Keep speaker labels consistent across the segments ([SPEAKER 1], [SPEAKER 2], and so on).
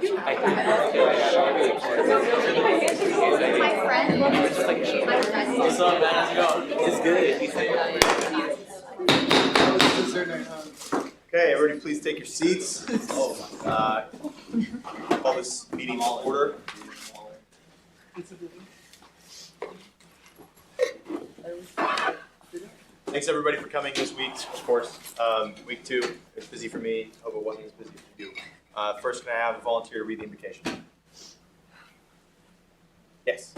[SPEAKER 1] What's up, man? How's it going? It's good.
[SPEAKER 2] Okay, everybody please take your seats. Call this meeting to order. Thanks everybody for coming this week, of course. Week 2 is busy for me. Hope it wasn't as busy for you. First, can I have a volunteer to read the invocation? Yes.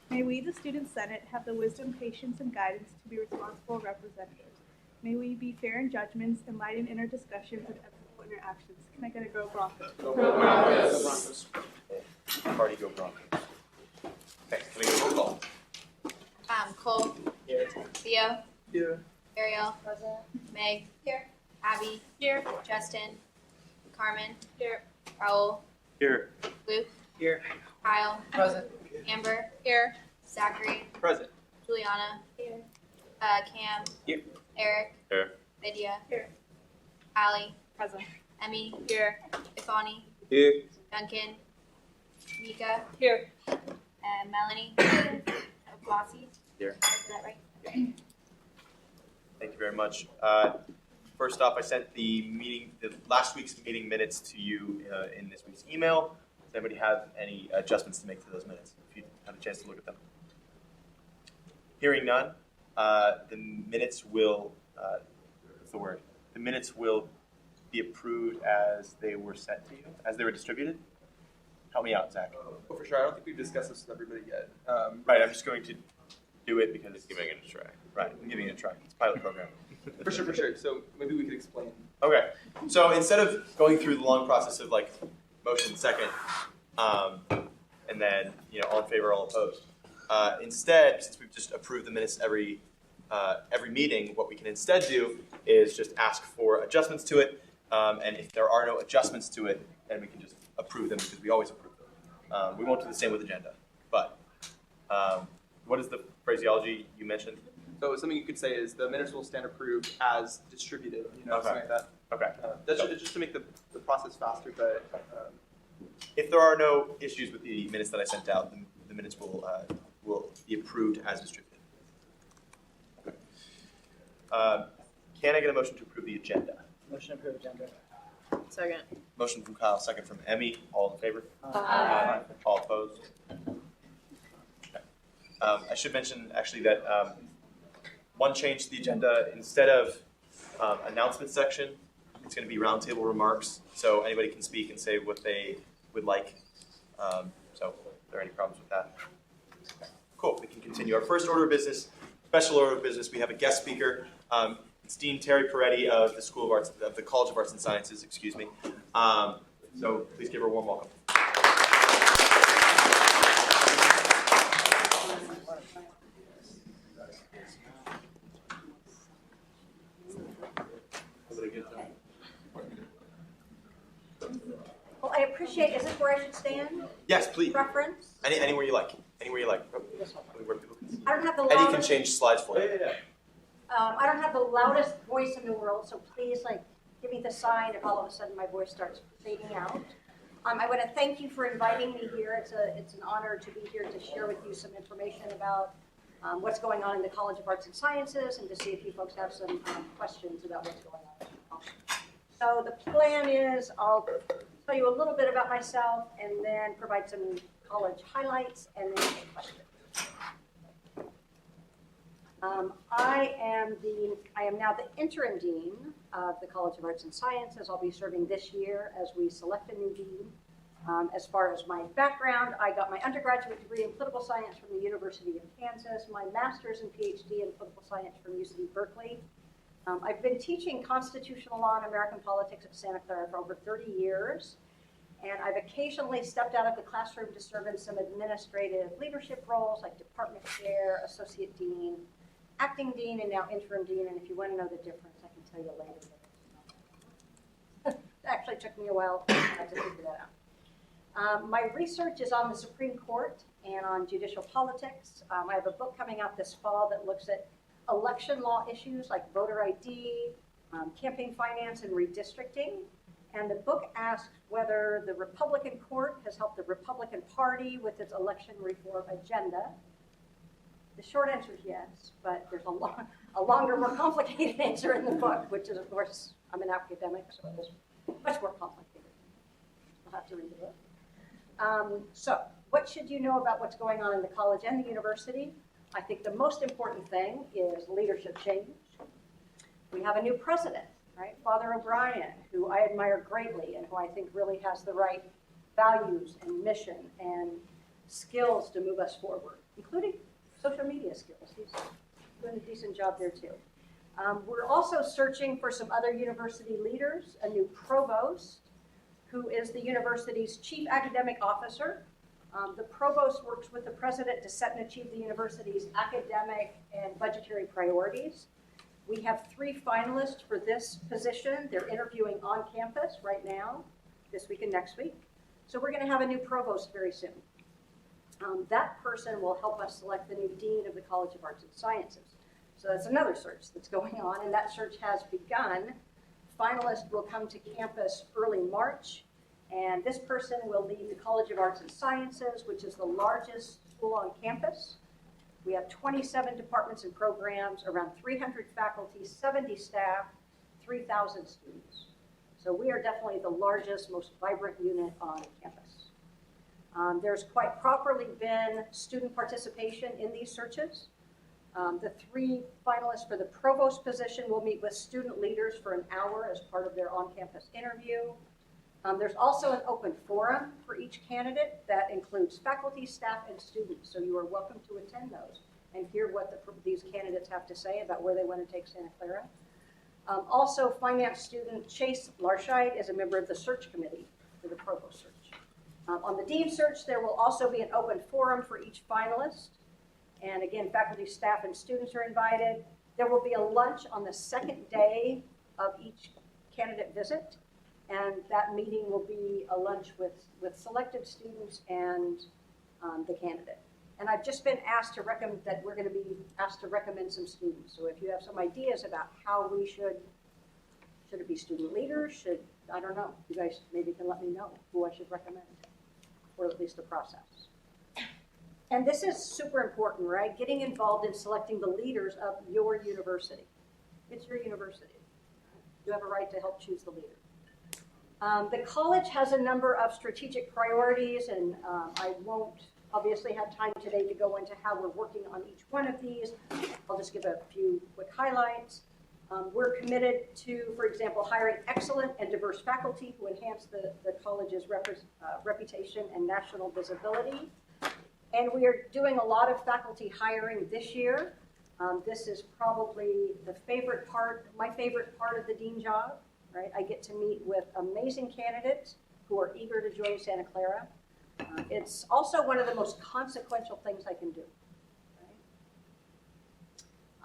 [SPEAKER 3] May we, the Student Senate, have the wisdom, patience, and guidance to be responsible representatives. May we be fair in judgments, enlightened in our discussions, and ethical in our actions. Can I get a go Broncos?
[SPEAKER 2] Go Broncos. Party go Broncos. Okay, can we get a roll call?
[SPEAKER 4] Cole.
[SPEAKER 2] Here.
[SPEAKER 4] Theo.
[SPEAKER 2] Here.
[SPEAKER 4] Ariel. Present. Meg. Here. Abby. Here. Justin. Carmen. Here. Raul.
[SPEAKER 2] Here.
[SPEAKER 4] Luke.
[SPEAKER 2] Here.
[SPEAKER 4] Kyle.
[SPEAKER 1] Present.
[SPEAKER 4] Amber. Here. Zachary.
[SPEAKER 2] Present.
[SPEAKER 4] Juliana. Here. Cam.
[SPEAKER 2] Here.
[SPEAKER 4] Eric.
[SPEAKER 2] Here.
[SPEAKER 4] Lydia.
[SPEAKER 3] Here.
[SPEAKER 4] Allie.
[SPEAKER 3] Present.
[SPEAKER 4] Emmy. Here. Ifani.
[SPEAKER 2] Here.
[SPEAKER 4] Duncan. Mika.
[SPEAKER 3] Here.
[SPEAKER 4] Melanie. Flossie.
[SPEAKER 2] Here.
[SPEAKER 4] Is that right?
[SPEAKER 2] Thank you very much. First off, I sent the last week's meeting minutes to you in this week's email. Does anybody have any adjustments to make to those minutes? If you have a chance to look at them. Hearing none, the minutes will, what's the word? The minutes will be approved as they were sent to you, as they were distributed. Help me out, Zach.
[SPEAKER 5] Oh, for sure. I don't think we've discussed this with everybody yet.
[SPEAKER 2] Right, I'm just going to do it because
[SPEAKER 1] Just giving it a try.
[SPEAKER 2] right, I'm giving it a try. It's a pilot program.
[SPEAKER 5] For sure. So maybe we could explain.
[SPEAKER 2] Okay, so instead of going through the long process of like motion second, and then all in favor, all opposed, instead, since we've just approved the minutes every meeting, what we can instead do is just ask for adjustments to it, and if there are no adjustments to it, then we can just approve them because we always approve them. We won't do the same with agenda, but what is the phraseology you mentioned?
[SPEAKER 5] So something you could say is the minutes will stand approved as distributed.
[SPEAKER 2] Okay.
[SPEAKER 5] Something like that.
[SPEAKER 2] Okay.
[SPEAKER 5] That's just to make the process faster. But
[SPEAKER 2] If there are no issues with the minutes that I sent out, the minutes will be approved as distributed. Okay. Can I get a motion to approve the agenda?
[SPEAKER 6] Motion to approve agenda.
[SPEAKER 4] Second.
[SPEAKER 2] Motion from Kyle, second from Emmy. All in favor?
[SPEAKER 4] Aye.
[SPEAKER 2] All opposed? Okay. I should mention actually that one change to the agenda, instead of announcement section, it's going to be roundtable remarks. So anybody can speak and say what they would like. So are there any problems with that? Okay. Cool, we can continue. Our first order of business, special order of business, we have a guest speaker. It's Dean Terry Peretti of the College of Arts and Sciences, excuse me. So please give her a warm welcome.
[SPEAKER 7] Well, I appreciate, is this where I should stand?
[SPEAKER 2] Yes, please.
[SPEAKER 7] Reference?
[SPEAKER 2] Anywhere you like. Anywhere you like. Where people can see.
[SPEAKER 7] I don't have the
[SPEAKER 2] Eddie can
[SPEAKER 7] loudest,
[SPEAKER 2] change slides for you.
[SPEAKER 7] I don't have the loudest voice in the world, so please give me the sign if all of a sudden my voice starts fading out. I want to thank you for inviting me here. It's an honor to be here to share with you some information about what's going on in the College of Arts and Sciences and to see if you folks have some questions about what's going on. So the plan is I'll tell you a little bit about myself and then provide some college highlights and then take questions. I am now the interim dean of the College of Arts and Sciences. I'll be serving this year as we select a new dean. As far as my background, I got my undergraduate degree in political science from the University of Kansas, my master's and PhD in political science from UC Berkeley. I've been teaching constitutional law and American politics at Santa Clara for over 30 years. And I've occasionally stepped out of the classroom to serve in some administrative leadership roles like department chair, associate dean, acting dean, and now interim dean. And if you want to know the difference, I can tell you later. It actually took me a while to figure that out. My research is on the Supreme Court and on judicial politics. I have a book coming out this fall that looks at election law issues like voter ID, campaign finance and redistricting. And the book asks whether the Republican court has helped the Republican Party with its election reform agenda. The short answer is yes, but there's a longer, more complicated answer in the book, which is, of course, I'm an academic, so it is much more complicated. I'll have to read the book. So, what should you know about what's going on in the college and the university? I think the most important thing is leadership change. We have a new president, right? Father O'Brien, who I admire greatly and who I think really has the right values and mission and skills to move us forward, including social media skills. He's doing a decent job there too. We're also searching for some other university leaders, a new provost, who is the university's chief academic officer. The provost works with the president to set and achieve the university's academic and budgetary priorities. We have 3 finalists for this position. They're interviewing on campus right now, this week and next week. So we're going to have a new provost very soon. That person will help us select the new dean of the College of Arts and Sciences. So that's another search that's going on, and that search has begun. Finalists will come to campus early March, and this person will lead the College of Arts and Sciences, which is the largest school on campus. We have 27 departments and programs, around 300 faculty, 70 staff, 3,000 students. So we are definitely the largest, most vibrant unit on campus. There's quite properly been student participation in these searches. The 3 finalists for the provost position will meet with student leaders for an hour as part of their on-campus interview. There's also an open forum for each candidate that includes faculty, staff, and students. So you are welcome to attend those and hear what these candidates have to say about where they want to take Santa Clara. Also, finance student Chase Larscheid is a member of the search committee for the provost search. On the dean search, there will also be an open forum for each finalist. And again, faculty, staff, and students are invited. There will be a lunch on the second day of each candidate visit. And that meeting will be a lunch with selected students and the candidate. And I've just been asked to recommend that we're going to be asked to recommend some students. So if you have some ideas about how we should it be student leaders? I don't know. You guys maybe can let me know who I should recommend, or at least the process. And this is super important, right? Getting involved in selecting the leaders of your university. It's your university. You have a right to help choose the leader. The college has a number of strategic priorities, and I won't obviously have time today to go into how we're working on each one of these. I'll just give a few quick highlights. We're committed to, for example, hiring excellent and diverse faculty who enhance the college's reputation and national visibility. And we are doing a lot of faculty hiring this year. This is probably my favorite part of the dean job, right? I get to meet with amazing candidates who are eager to join Santa Clara. It's also one of the most consequential things I can do.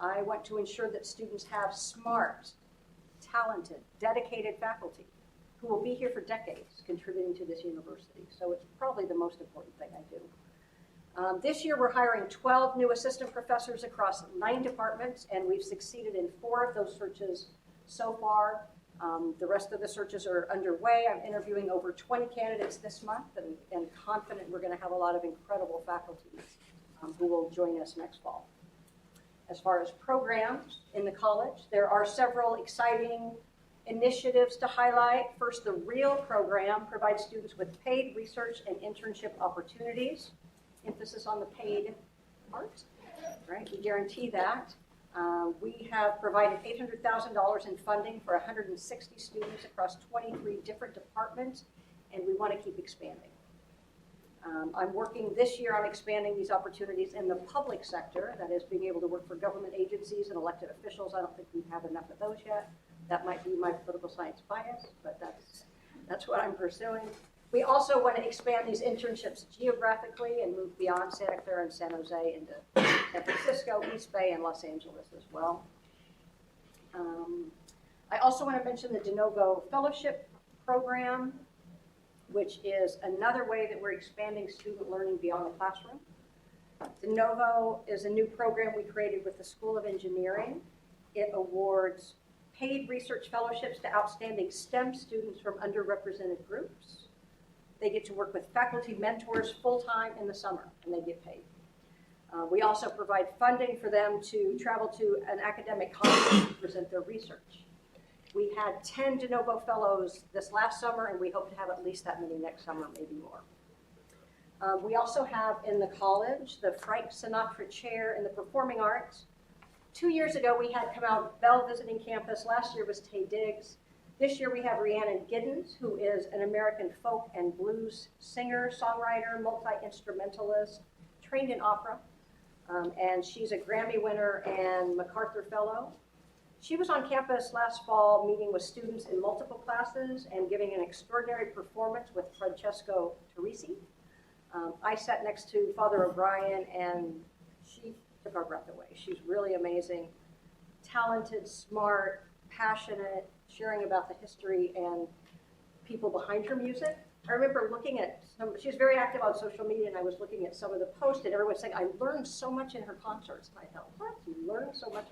[SPEAKER 7] Right? I want to ensure that students have smart, talented, dedicated faculty who will be here for decades contributing to this university. So it's probably the most important thing I do. This year we're hiring 12 new assistant professors across 9 departments, and we've succeeded in 4 of those searches so far. The rest of the searches are underway. I'm interviewing over 20 candidates this month, and confident we're going to have a lot of incredible faculty who will join us next fall. As far as programs in the college, there are several exciting initiatives to highlight. First, the REAL program provides students with paid research and internship opportunities. Emphasis on the paid part, right? We guarantee that. We have provided $800,000 in funding for 160 students across 23 different departments, and we want to keep expanding. I'm working this year on expanding these opportunities in the public sector, that is being able to work for government agencies and elected officials. I don't think we have enough of those yet. That might be my political science bias, but that's what I'm pursuing. We also want to expand these internships geographically and move beyond Santa Clara and San Jose into San Francisco, East Bay, and Los Angeles as well. I also want to mention the Novo Fellowship Program, which is another way that we're expanding student learning beyond the classroom. Novo is a new program we created with the School of Engineering. It awards paid research fellowships to outstanding STEM students from underrepresented groups. They get to work with faculty mentors full-time in the summer, and they get paid. We also provide funding for them to travel to an academic conference to present their research. We had 10 de novo fellows this last summer, and we hope to have at least that many next summer, maybe more. We also have in the college the Frank Sinatra Chair in the Performing Arts. 2 years ago, we had Kamau Bell visiting campus. Last year was Tay Diggs. This year we have Rhiannon Giddens, who is an American folk and blues singer, songwriter, multi-instrumentalist, trained in opera, and she's a Grammy winner and MacArthur Fellow. She was on campus last fall meeting with students in multiple classes and giving an extraordinary performance with Francesco Teresi. I sat next to Father O'Brien, and she took our breath away. She's really amazing, talented, smart, passionate, sharing about the history and people behind her music. I remember looking at she's very active on social media, and I was looking at some of the posts, and everyone was saying, I learned so much in her concerts. And I thought, what? You learn so much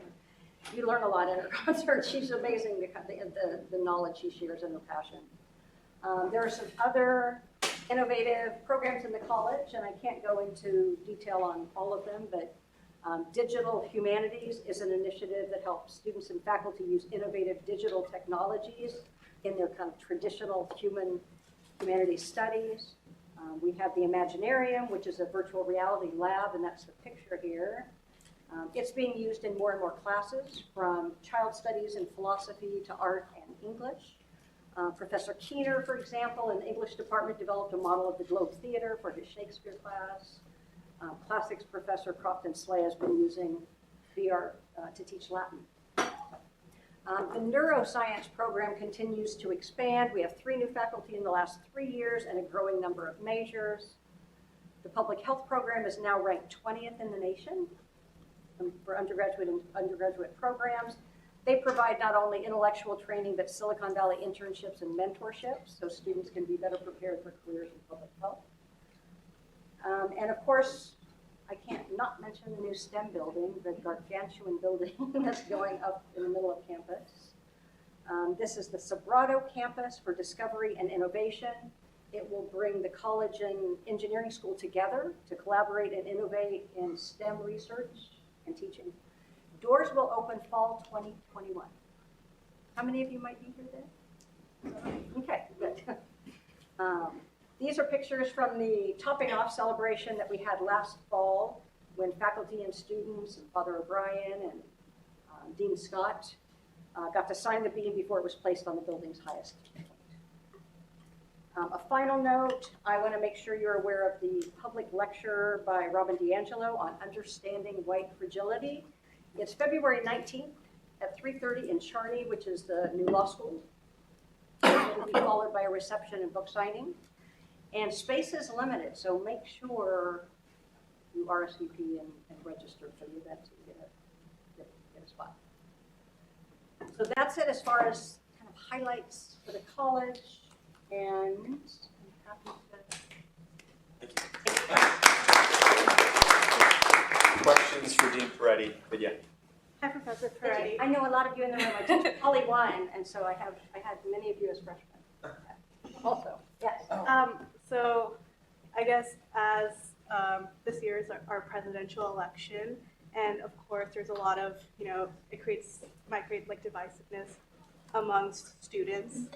[SPEAKER 7] you learn a lot in her concerts. She's amazing, the knowledge she shares and her passion. There are some other innovative programs in the college, and I can't go into detail on all of them, but Digital Humanities is an initiative that helps students and faculty use innovative digital technologies in their kind of traditional humanities studies. We have the Imaginarium, which is a virtual reality lab, and that's the picture here. It's being used in more and more classes, from child studies and philosophy to art and English. Professor Keener, for example, in the English department, developed a model of the Globe Theater for his Shakespeare class. Classics professor Crofton Slay has been using VR to teach Latin. The neuroscience program continues to expand. We have 3 new faculty in the last 3 years and a growing number of majors. The public health program is now ranked 20th in the nation for undergraduate and undergraduate programs. They provide not only intellectual training, but Silicon Valley internships and mentorships, so students can be better prepared for careers in public health. And of course, I can't not mention the new STEM building, the gargantuan building that's going up in the middle of campus. This is the Sobrato campus for discovery and innovation. It will bring the college and engineering school together to collaborate and innovate in STEM research and teaching. Doors will open fall 2021. How many of you might be here then? Okay, good. These are pictures from the topping off celebration that we had last fall when faculty and students and Father O'Brien and Dean Scott got to sign the beam before it was placed on the building's highest point. A final note, I want to make sure you're aware of the public lecture by Robin DiAngelo on understanding white fragility. It's February 19th at 3:30 in Charney, which is the new law school. It will be followed by a reception and book signing. And space is limited, so make sure you RSVP and register for the event so you get a spot. So that's it as far as kind of highlights for the college, and I'm happy to.
[SPEAKER 2] Thank you. Questions for Dean Peretti? But yeah.
[SPEAKER 3] Hi, Professor Peretti.
[SPEAKER 7] I know a lot of you in the room. I teach Poly 1, and so I had many of you as freshmen. Also, yes.
[SPEAKER 3] So I guess as this year is our presidential election, and of course there's a lot of, it might create like divisiveness amongst students.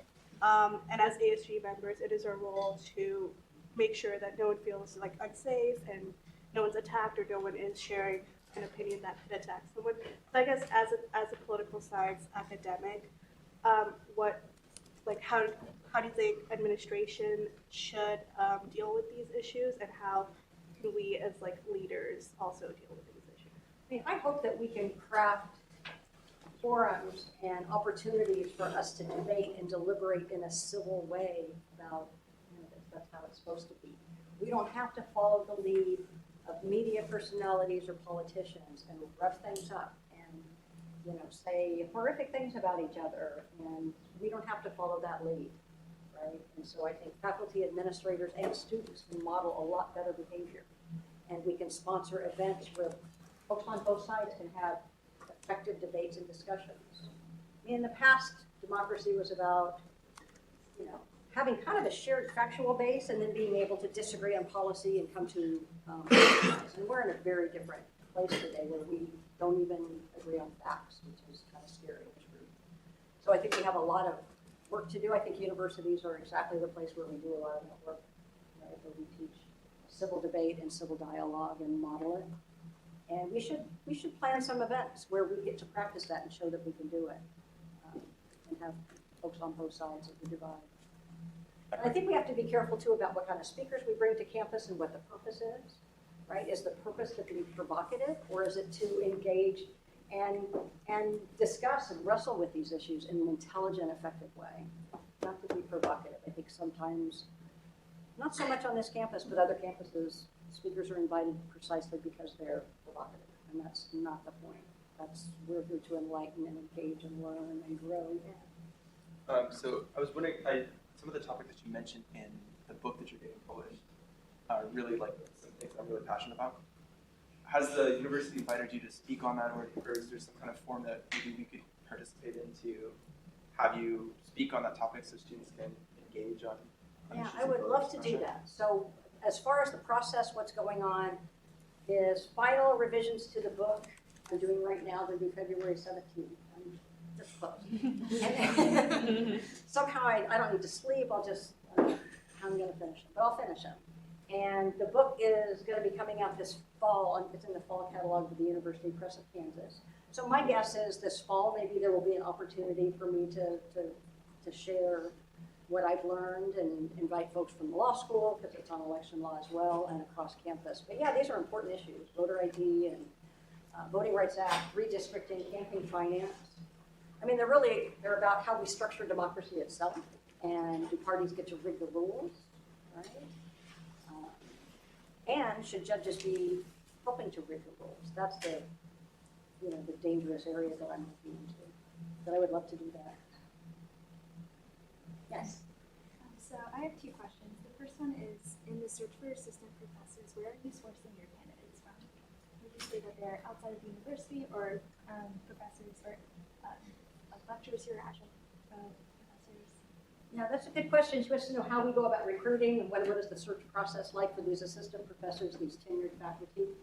[SPEAKER 3] And as ASG members, it is our role to make sure that no one feels like unsafe and no one's attacked or no one is sharing an opinion that could attack someone. So I guess as a political science academic, how do you think administration should deal with these issues, and how can we as leaders also deal with these issues?
[SPEAKER 7] I hope that we can craft forums and opportunities for us to debate and deliberate in a civil way about, that's how it's supposed to be. We don't have to follow the lead of media personalities or politicians and rough things up and, say horrific things about each other, and we don't have to follow that lead. Right? And so I think faculty, administrators, and students can model a lot better behavior. And we can sponsor events where folks on both sides can have effective debates and discussions. In the past, democracy was about, you know, having kind of a shared factual base and then being able to disagree on policy and come to compromise. And we're in a very different place today where we don't even agree on facts, which is kind of scary. So I think we have a lot of work to do. I think universities are exactly the place where we do a lot of that work, right? Where we teach civil debate and civil dialogue and model it. And we should plan some events where we get to practice that and show that we can do it, and have folks on both sides of the divide. And I think we have to be careful too about what kind of speakers we bring to campus and what the purpose is, right? Is the purpose to be provocative, or is it to engage and discuss and wrestle with these issues in an intelligent, effective way? Not to be provocative. I think sometimes, not so much on this campus, but other campuses, speakers are invited precisely because they're provocative, and that's not the point. We're here to enlighten and engage and learn and grow.
[SPEAKER 5] So I was wondering, some of the topics that you mentioned in the book that you're getting published are really like some things I'm really passionate about. Has the university invited you to speak on that, or is there some kind of form that maybe we could participate in to have you speak on that topic so students can engage on
[SPEAKER 7] Yeah,
[SPEAKER 5] issues
[SPEAKER 7] I would
[SPEAKER 5] of
[SPEAKER 7] love to do that. So as far as the process, what's going on is final revisions to the book I'm doing right now. They're due February 17th. I'm this close. And somehow I don't need to sleep. I'm going to finish them, but I'll finish them. And the book is going to be coming out this fall. It's in the fall catalog of the University Press of Kansas. So my guess is this fall, maybe there will be an opportunity for me to share what I've learned and invite folks from the law school, because it's on election law as well, and across campus. But yeah, these are important issues: voter ID and Voting Rights Act, redistricting, campaign finance. I mean, they're about how we structure democracy itself, and do parties get to rig the rules, right? And should judges be helping to rig the rules? That's the dangerous area that I'm looking into. But I would love to do that. Yes.
[SPEAKER 6] So I have two questions. The first one is, in the search for assistant professors, where are you sourcing your candidates from? Would you say that they're outside of the university, or professors, or like lecturers who are adjunct professors?
[SPEAKER 7] Yeah, that's a good question. She wants to know how we go about recruiting and what is the search process like for these assistant professors, these tenured faculty.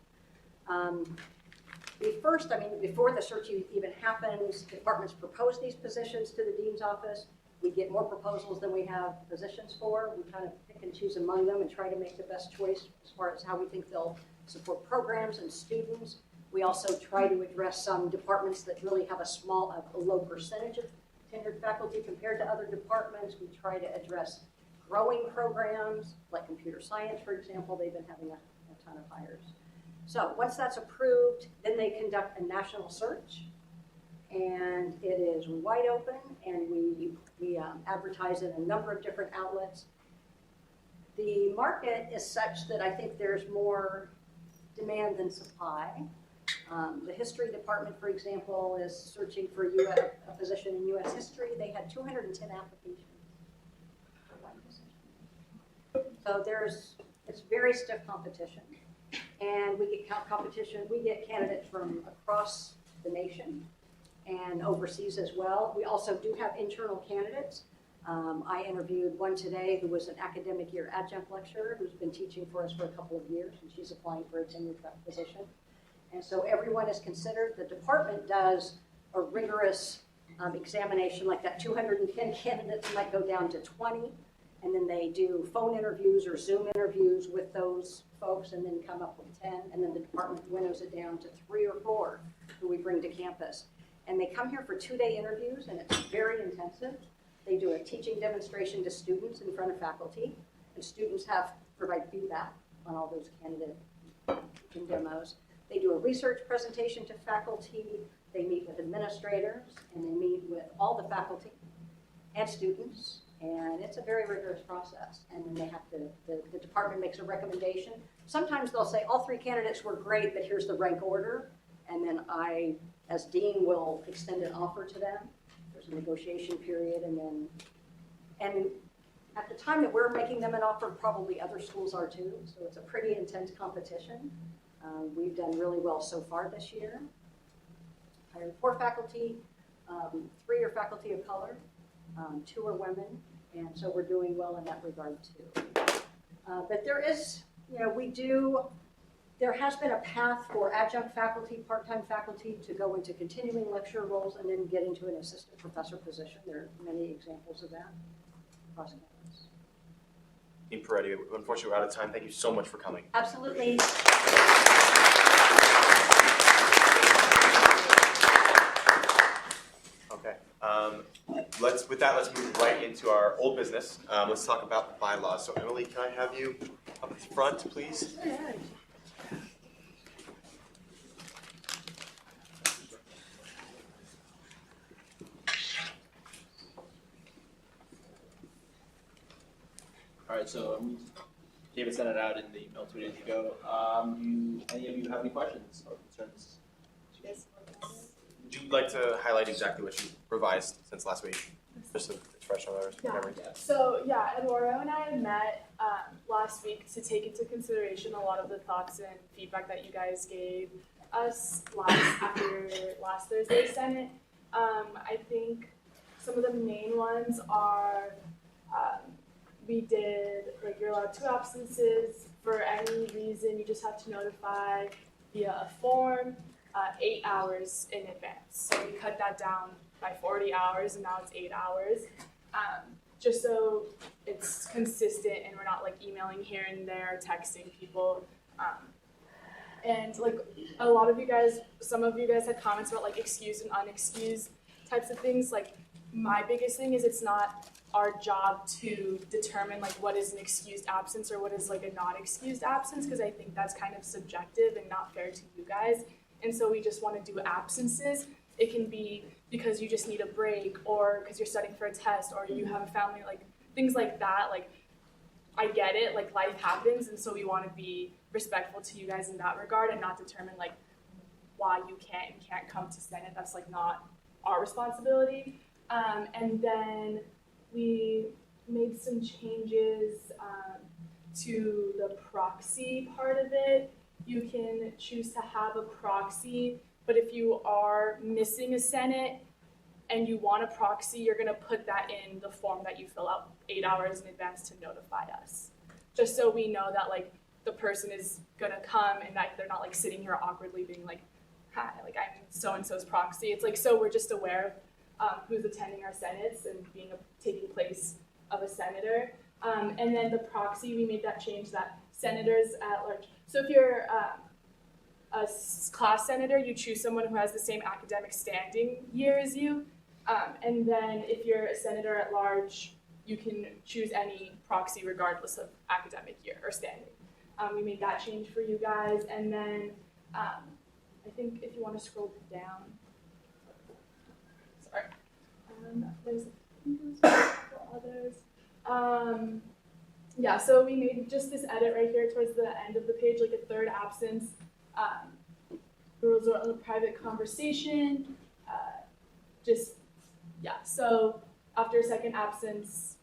[SPEAKER 7] Before the search even happens, departments propose these positions to the dean's office. We get more proposals than we have positions for. We kind of pick and choose among them and try to make the best choice as far as how we think they'll support programs and students. We also try to address some departments that really have a low percentage of tenured faculty compared to other departments. We try to address growing programs, like computer science, for example. They've been having a ton of hires. So once that's approved, then they conduct a national search, and it is wide open, and we advertise in a number of different outlets. The market is such that I think there's more demand than supply. The history department, for example, is searching for a position in U.S. history. They had 210 applications for one position. So it's very stiff competition. And we get candidates from across the nation and overseas as well. We also do have internal candidates. I interviewed one today who was an academic year adjunct lecturer who's been teaching for us for a couple of years, and she's applying for a tenured position. And so everyone is considered. The department does a rigorous examination, like that 210 candidates might go down to 20, and then they do phone interviews or Zoom interviews with those folks and then come up with 10, and then the department winnows it down to 3 or 4 who we bring to campus. And they come here for 2-day interviews, and it's very intensive. They do a teaching demonstration to students in front of faculty, and students provide feedback on all those candidate demos. They do a research presentation to faculty. They meet with administrators, and they meet with all the faculty and students, and it's a very rigorous process. And then they have the department makes a recommendation. Sometimes they'll say, all 3 candidates were great, but here's the rank order, and then I, as dean, will extend an offer to them. There's a negotiation period, and at the time that we're making them an offer, probably other schools are too, so it's a pretty intense competition. We've done really well so far this year. Hired 4 faculty, 3 are faculty of color, 2 are women, and so we're doing well in that regard too. But there is, there has been a path for adjunct faculty, part-time faculty to go into continuing lecturer roles and then get into an assistant professor position. There are many examples of that across campus.
[SPEAKER 2] Dean Peretti, unfortunately we're out of time. Thank you so much for coming.
[SPEAKER 7] Absolutely.
[SPEAKER 2] Okay. Let's move right into our old business. Let's talk about the bylaws. So Emily, can I have you up at the front, please?
[SPEAKER 1] All right, so David sent it out in the email 2 days ago. Any of you have any questions or concerns?
[SPEAKER 2] Would you like to highlight exactly what you revised since last week? Just so it's fresh on our memory.
[SPEAKER 8] So Eduardo and I met last week to take into consideration a lot of the thoughts and feedback that you guys gave us after last Thursday's Senate. I think some of the main ones are we did, like, you're allowed 2 absences for any reason. You just have to notify via a form 8 hours in advance. So we cut that down by 40 hours, and now it's 8 hours. Just so it's consistent and we're not like emailing here and there, texting people. And like a lot of you guys, some of you guys had comments about like excused and unexcused types of things. Like my biggest thing is it's not our job to determine like what is an excused absence or what is like a not excused absence, because I think that's kind of subjective and not fair to you guys. And so we just want to do absences. It can be because you just need a break, or because you're studying for a test, or you have a family, like things like that. Like I get it, like life happens, and so we want to be respectful to you guys in that regard and not determine like why you can't come to Senate. That's like not our responsibility. And then we made some changes to the proxy part of it. You can choose to have a proxy, but if you are missing a Senate and you want a proxy, you're gonna put that in the form that you fill out 8 hours in advance to notify us. Just so we know that like the person is gonna come and that they're not like sitting here awkwardly being like, hi, like I'm so-and-so's proxy. It's like, so we're just aware of who's attending our Senates and taking place of a senator. And then the proxy, we made that change that senators at large. So if you're a class senator, you choose someone who has the same academic standing year as you. And then if you're a senator at large, you can choose any proxy regardless of academic year or standing. We made that change for you guys. And then I think if you want to scroll down, sorry, there's a couple others. Yeah, so we made just this edit right here towards the end of the page, like a third absence. The rules are on a private conversation. So after a second absence,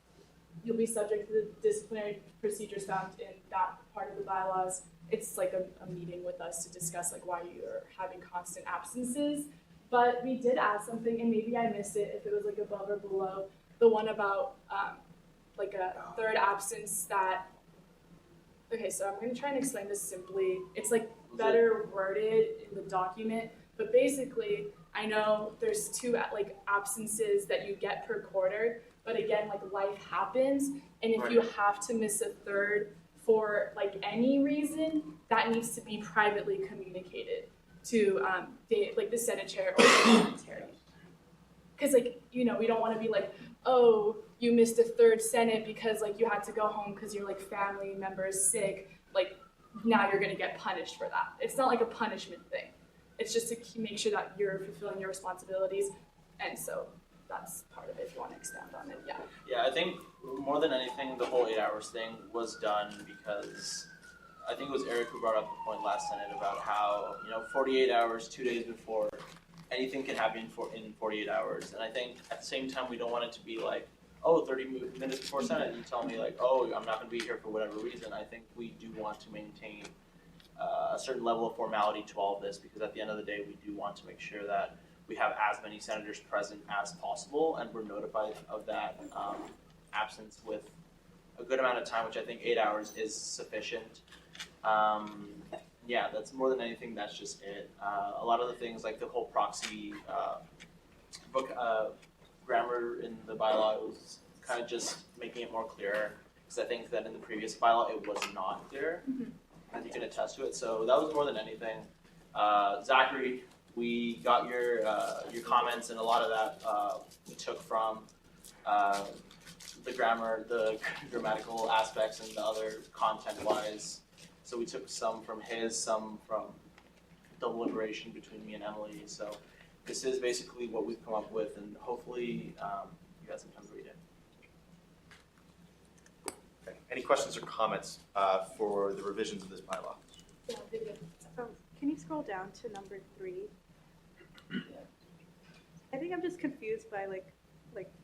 [SPEAKER 8] you'll be subject to the disciplinary procedures found in that part of the bylaws. It's like a meeting with us to discuss like why you're having constant absences. But we did add something, and maybe I missed it if it was like above or below, the one about like a third absence that, okay, so I'm gonna try and explain this simply. It's like better worded in the document, but basically I know there's 2 like absences that you get per quarter, but again, like life happens, and if you have to miss a third for like any reason, that needs to be privately communicated to like the Senate chair or the secretary. Because like, we don't want to be like, oh, you missed a third Senate because like you had to go home because your like family member is sick, like now you're gonna get punished for that. It's not like a punishment thing. It's just to make sure that you're fulfilling your responsibilities, and so that's part of it if you want to expand on it.
[SPEAKER 1] Yeah, I think more than anything, the whole 8 hours thing was done because I think it was Eric who brought up the point last Senate about how 48 hours, 2 days before, anything can happen in 48 hours. And I think at the same time, we don't want it to be like, oh, 30 minutes before Senate, you tell me like, oh, I'm not going to be here for whatever reason. I think we do want to maintain a certain level of formality to all of this, because at the end of the day, we do want to make sure that we have as many senators present as possible, and we're notified of that absence with a good amount of time, which I think 8 hours is sufficient. Yeah, that's more than anything, that's just it. A lot of the things like the whole proxy book grammar in the bylaw was kind of just making it more clear, because I think that in the previous bylaw it was not clear, and you can attest to it. So that was more than anything. Zachary, we got your comments, and a lot of that we took from the grammar, the grammatical aspects, and the other content-wise. So we took some from his, some from the deliberation between me and Emily. So this is basically what we've come up with, and hopefully you guys have time to read it.
[SPEAKER 2] Okay. Any questions or comments for the revisions of this bylaw?
[SPEAKER 3] Can you scroll down to number 3? I think I'm just confused by like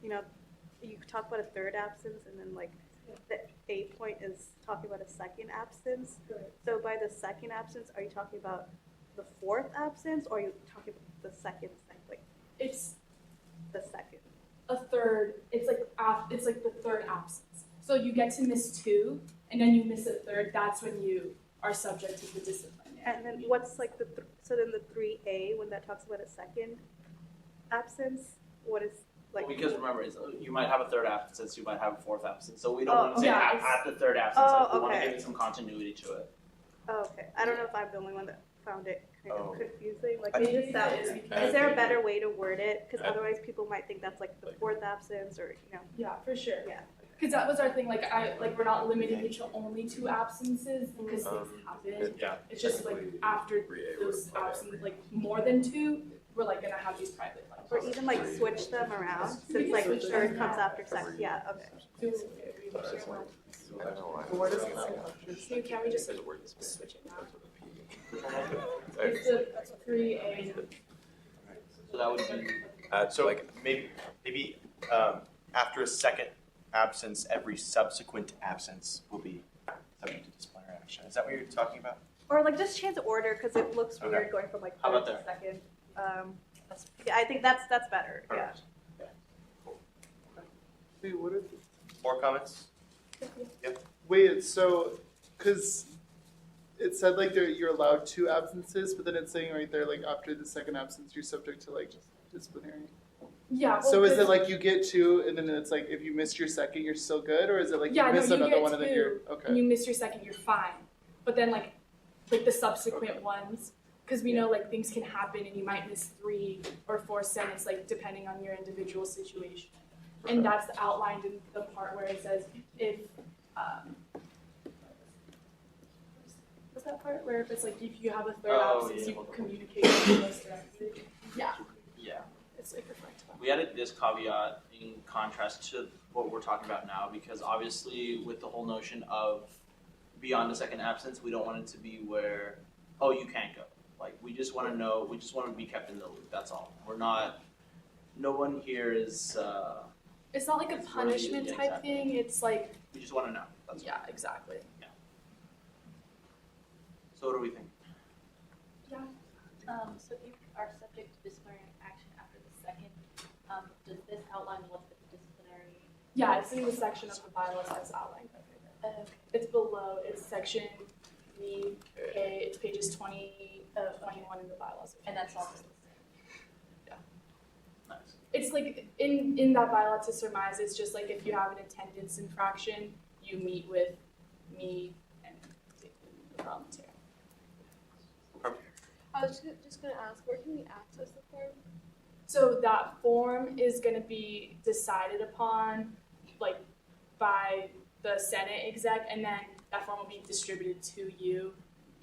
[SPEAKER 3] you talk about a third absence, and then like the A point is talking about a second absence. So by the second absence, are you talking about the fourth absence, or are you talking about the second? Like
[SPEAKER 8] It's
[SPEAKER 3] the second.
[SPEAKER 8] a third. It's like the third absence. So you get to miss 2, and then you miss a third. That's when you are subject to the disciplinary.
[SPEAKER 3] And then what's like so then the 3A, when that talks about a second absence, what is like?
[SPEAKER 1] Because remember, you might have a third absence, you might have a fourth absence. So we don't
[SPEAKER 3] Oh,
[SPEAKER 1] want to say
[SPEAKER 8] yeah,
[SPEAKER 1] at the third absence. Like, we want to
[SPEAKER 3] okay.
[SPEAKER 1] give it some continuity to it.
[SPEAKER 3] Oh, okay. I don't know if I'm the only one that found it kind of
[SPEAKER 2] Oh.
[SPEAKER 3] confusing. Like,
[SPEAKER 2] I
[SPEAKER 3] maybe
[SPEAKER 8] think
[SPEAKER 3] that
[SPEAKER 8] it is
[SPEAKER 3] is
[SPEAKER 8] because-
[SPEAKER 3] there a better way to word it? Because
[SPEAKER 9] I-
[SPEAKER 3] otherwise people might think that's like the fourth absence, or
[SPEAKER 8] Yeah, for sure.
[SPEAKER 3] Yeah.
[SPEAKER 8] Because that was our thing. Like we're not limiting it to only 2 absences because things happen.
[SPEAKER 2] Yeah.
[SPEAKER 8] It's just like after those absences, like more than 2, we're like gonna have these private
[SPEAKER 3] or
[SPEAKER 8] classes.
[SPEAKER 3] even like switch them around since like third comes after second. Yeah. Okay.
[SPEAKER 8] Where does it say? Can we just switch it now? It's the 3A.
[SPEAKER 1] So that would be
[SPEAKER 2] So maybe after a second absence, every subsequent absence will be subject to disciplinary action. Is that what you're talking about?
[SPEAKER 3] Or like just change the order, because it looks weird
[SPEAKER 2] Okay.
[SPEAKER 3] going from like
[SPEAKER 1] How
[SPEAKER 3] third
[SPEAKER 1] about
[SPEAKER 3] to second. Yeah, I think that's better. Yeah.
[SPEAKER 2] Perfect.
[SPEAKER 10] Wait, what are
[SPEAKER 2] More comments?
[SPEAKER 10] wait, so, because it said like you're allowed 2 absences, but then it's saying right there, like after the second absence, you're subject to like disciplinary.
[SPEAKER 8] Yeah.
[SPEAKER 10] So is it
[SPEAKER 8] because-
[SPEAKER 10] like you get 2, and then it's like if you missed your second, you're still good, or is it like
[SPEAKER 8] Yeah,
[SPEAKER 10] you
[SPEAKER 8] no,
[SPEAKER 10] miss
[SPEAKER 8] you
[SPEAKER 10] another
[SPEAKER 8] get
[SPEAKER 10] one and then
[SPEAKER 8] 2,
[SPEAKER 10] you're
[SPEAKER 8] and
[SPEAKER 10] okay?
[SPEAKER 8] you miss your second, you're fine. But then like the subsequent ones, because we know like things can happen and you might miss 3 or 4 sentences, like depending on your individual situation. And that's outlined in the part where it says if what's that part where if it's like if you have a third
[SPEAKER 1] Oh,
[SPEAKER 8] absence,
[SPEAKER 1] yeah.
[SPEAKER 8] you communicate with us directly. Yeah,
[SPEAKER 1] yeah.
[SPEAKER 8] it's like reflective.
[SPEAKER 1] We added this caveat in contrast to what we're talking about now, because obviously with the whole notion of beyond a second absence, we don't want it to be where, oh, you can't go. Like, we just want to know, we just want to be kept in the loop, that's all. We're not, no one here is,
[SPEAKER 8] It's not like a
[SPEAKER 1] It's really-
[SPEAKER 8] punishment
[SPEAKER 1] yeah,
[SPEAKER 8] type
[SPEAKER 1] exactly.
[SPEAKER 8] thing. It's like
[SPEAKER 1] we just want to know, that's all.
[SPEAKER 8] yeah, exactly.
[SPEAKER 1] So what do we think?
[SPEAKER 11] So if you are subject to disciplinary action after the second, does this outline what the disciplinary?
[SPEAKER 8] Yeah, it's in the section of the bylaws that's outlined. It's below. It's section 3A. It's pages 20, 21 in the bylaws.
[SPEAKER 11] And that's all.
[SPEAKER 1] Nice.
[SPEAKER 8] It's like in that bylaw to surmise. It's just like if you have an attendance infraction, you meet with me and the volunteer.
[SPEAKER 12] I was just going to ask, where can we access the form?
[SPEAKER 8] So that form is going to be decided upon, like, by the Senate exec, and then that form will be distributed to you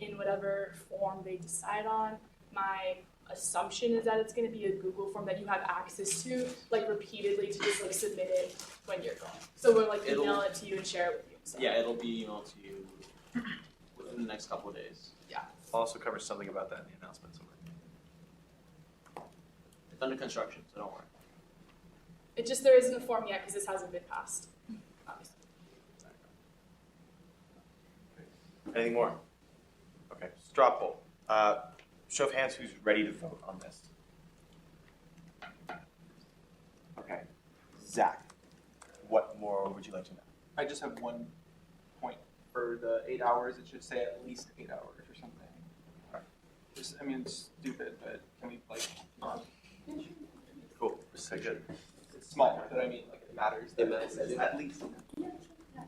[SPEAKER 8] in whatever form they decide on. My assumption is that it's going to be a Google form that you have access to, like, repeatedly to just, like, submit it when you're going. So we'll, like, email it to you and share it with you. So.
[SPEAKER 1] Yeah, it'll be emailed to you within the next couple of days.
[SPEAKER 2] I'll also cover something about that in the announcements.
[SPEAKER 1] It's under construction, so don't worry.
[SPEAKER 8] It just, there isn't a form yet because this hasn't been passed. Obviously.
[SPEAKER 2] Anything more? Okay, straw poll. Show of hands who's ready to vote on this. Zach, what more would you like to know?
[SPEAKER 5] I just have one point for the 8 hours. It should say at least 8 hours or something. Just, I mean, it's stupid, but can we like?
[SPEAKER 2] Cool. Very good.
[SPEAKER 5] It's small, but I mean, like it matters. That it says at least.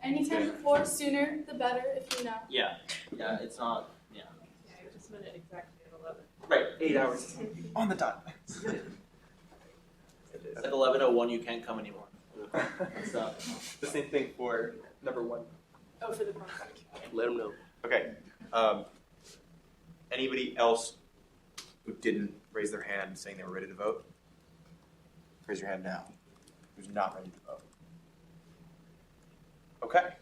[SPEAKER 8] Anytime before, sooner the better, if you know.
[SPEAKER 1] Yeah, it's not, yeah.
[SPEAKER 11] I just meant it exactly at 11.
[SPEAKER 5] Right, 8 hours on the dot.
[SPEAKER 1] At 11:01, you can't come anymore. So,
[SPEAKER 5] The same thing for number 1.
[SPEAKER 8] Oh, for the contract.
[SPEAKER 9] Let them know.
[SPEAKER 2] Okay. Anybody else who didn't raise their hand saying they were ready to vote? Raise your hand now. Who's not ready to vote? Okay.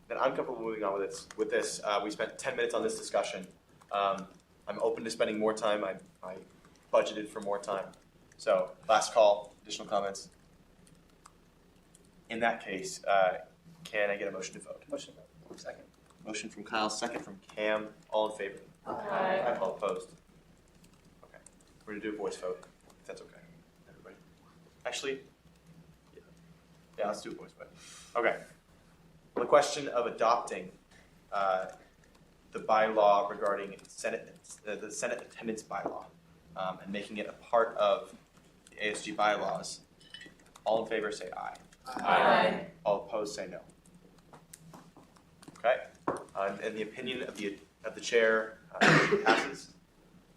[SPEAKER 2] Then I'm comfortable moving on with this. We spent 10 minutes on this discussion. I'm open to spending more time. I budgeted for more time. So last call, additional comments. In that case, can I get a motion to vote?
[SPEAKER 9] Motion.
[SPEAKER 2] Second. Motion from Kyle, second from Cam. All in favor?
[SPEAKER 11] Aye.
[SPEAKER 2] All opposed? Okay. We're going to do a voice vote, if that's okay. Everybody? Actually, yeah, let's do a voice vote. Okay. On the question of adopting the bylaw regarding the Senate attendance bylaw and making it a part of the ASG bylaws, all in favor say aye.
[SPEAKER 11] Aye.
[SPEAKER 2] All opposed say no. Okay. And the opinion of the chair passes.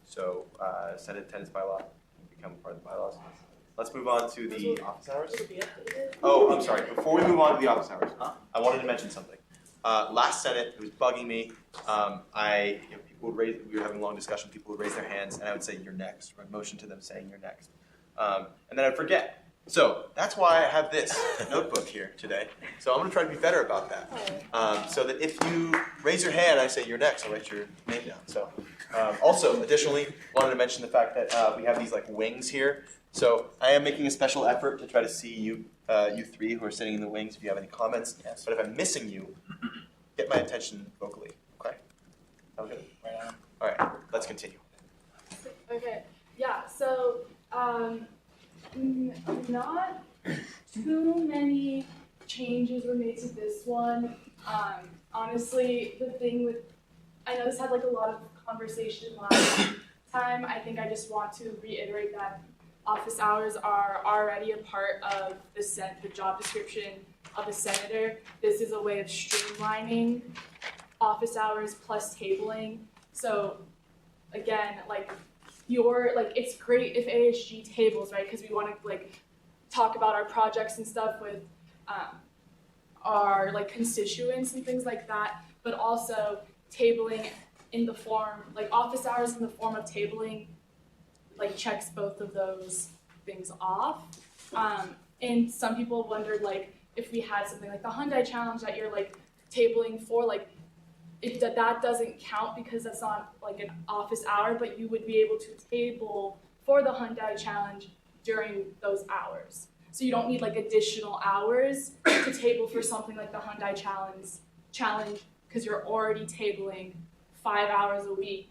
[SPEAKER 2] So Senate attendance bylaw can become part of the bylaws. Let's move on to the office hours. Oh, I'm sorry. Before we move on to the office hours, I wanted to mention something. Last Senate, it was bugging me. People would raise. We were having a long discussion. People would raise their hands, and I would say, "You're next," or I'd motion to them saying, "You're next," and then I'd forget. So that's why I have this notebook here today. So I'm going to try to be better about that. So that if you raise your hand, I say you're next, I'll write your name down. So also, additionally, wanted to mention the fact that we have these like wings here. So I am making a special effort to try to see you three who are sitting in the wings if you have any comments. Yes. But if I'm missing you, get my attention vocally. Okay? Sound good? Right on. All right, let's continue.
[SPEAKER 8] Okay, yeah, so not too many changes were made to this one. Honestly, the thing with, I know this had like a lot of conversation last time. I think I just want to reiterate that office hours are already a part of the job description of a senator. This is a way of streamlining office hours plus tabling. So again, it's great if ASG tables, right? Because we want to talk about our projects and stuff with our constituents and things like that. But also tabling in the form, office hours in the form of tabling, checks both of those things off. And some people wondered if we had something like the Hyundai Challenge that you're tabling for, that doesn't count because that's not an office hour, but you would be able to table for the Hyundai Challenge during those hours. So you don't need additional hours to table for something like the Hyundai Challenge because you're already tabling 5 hours a week.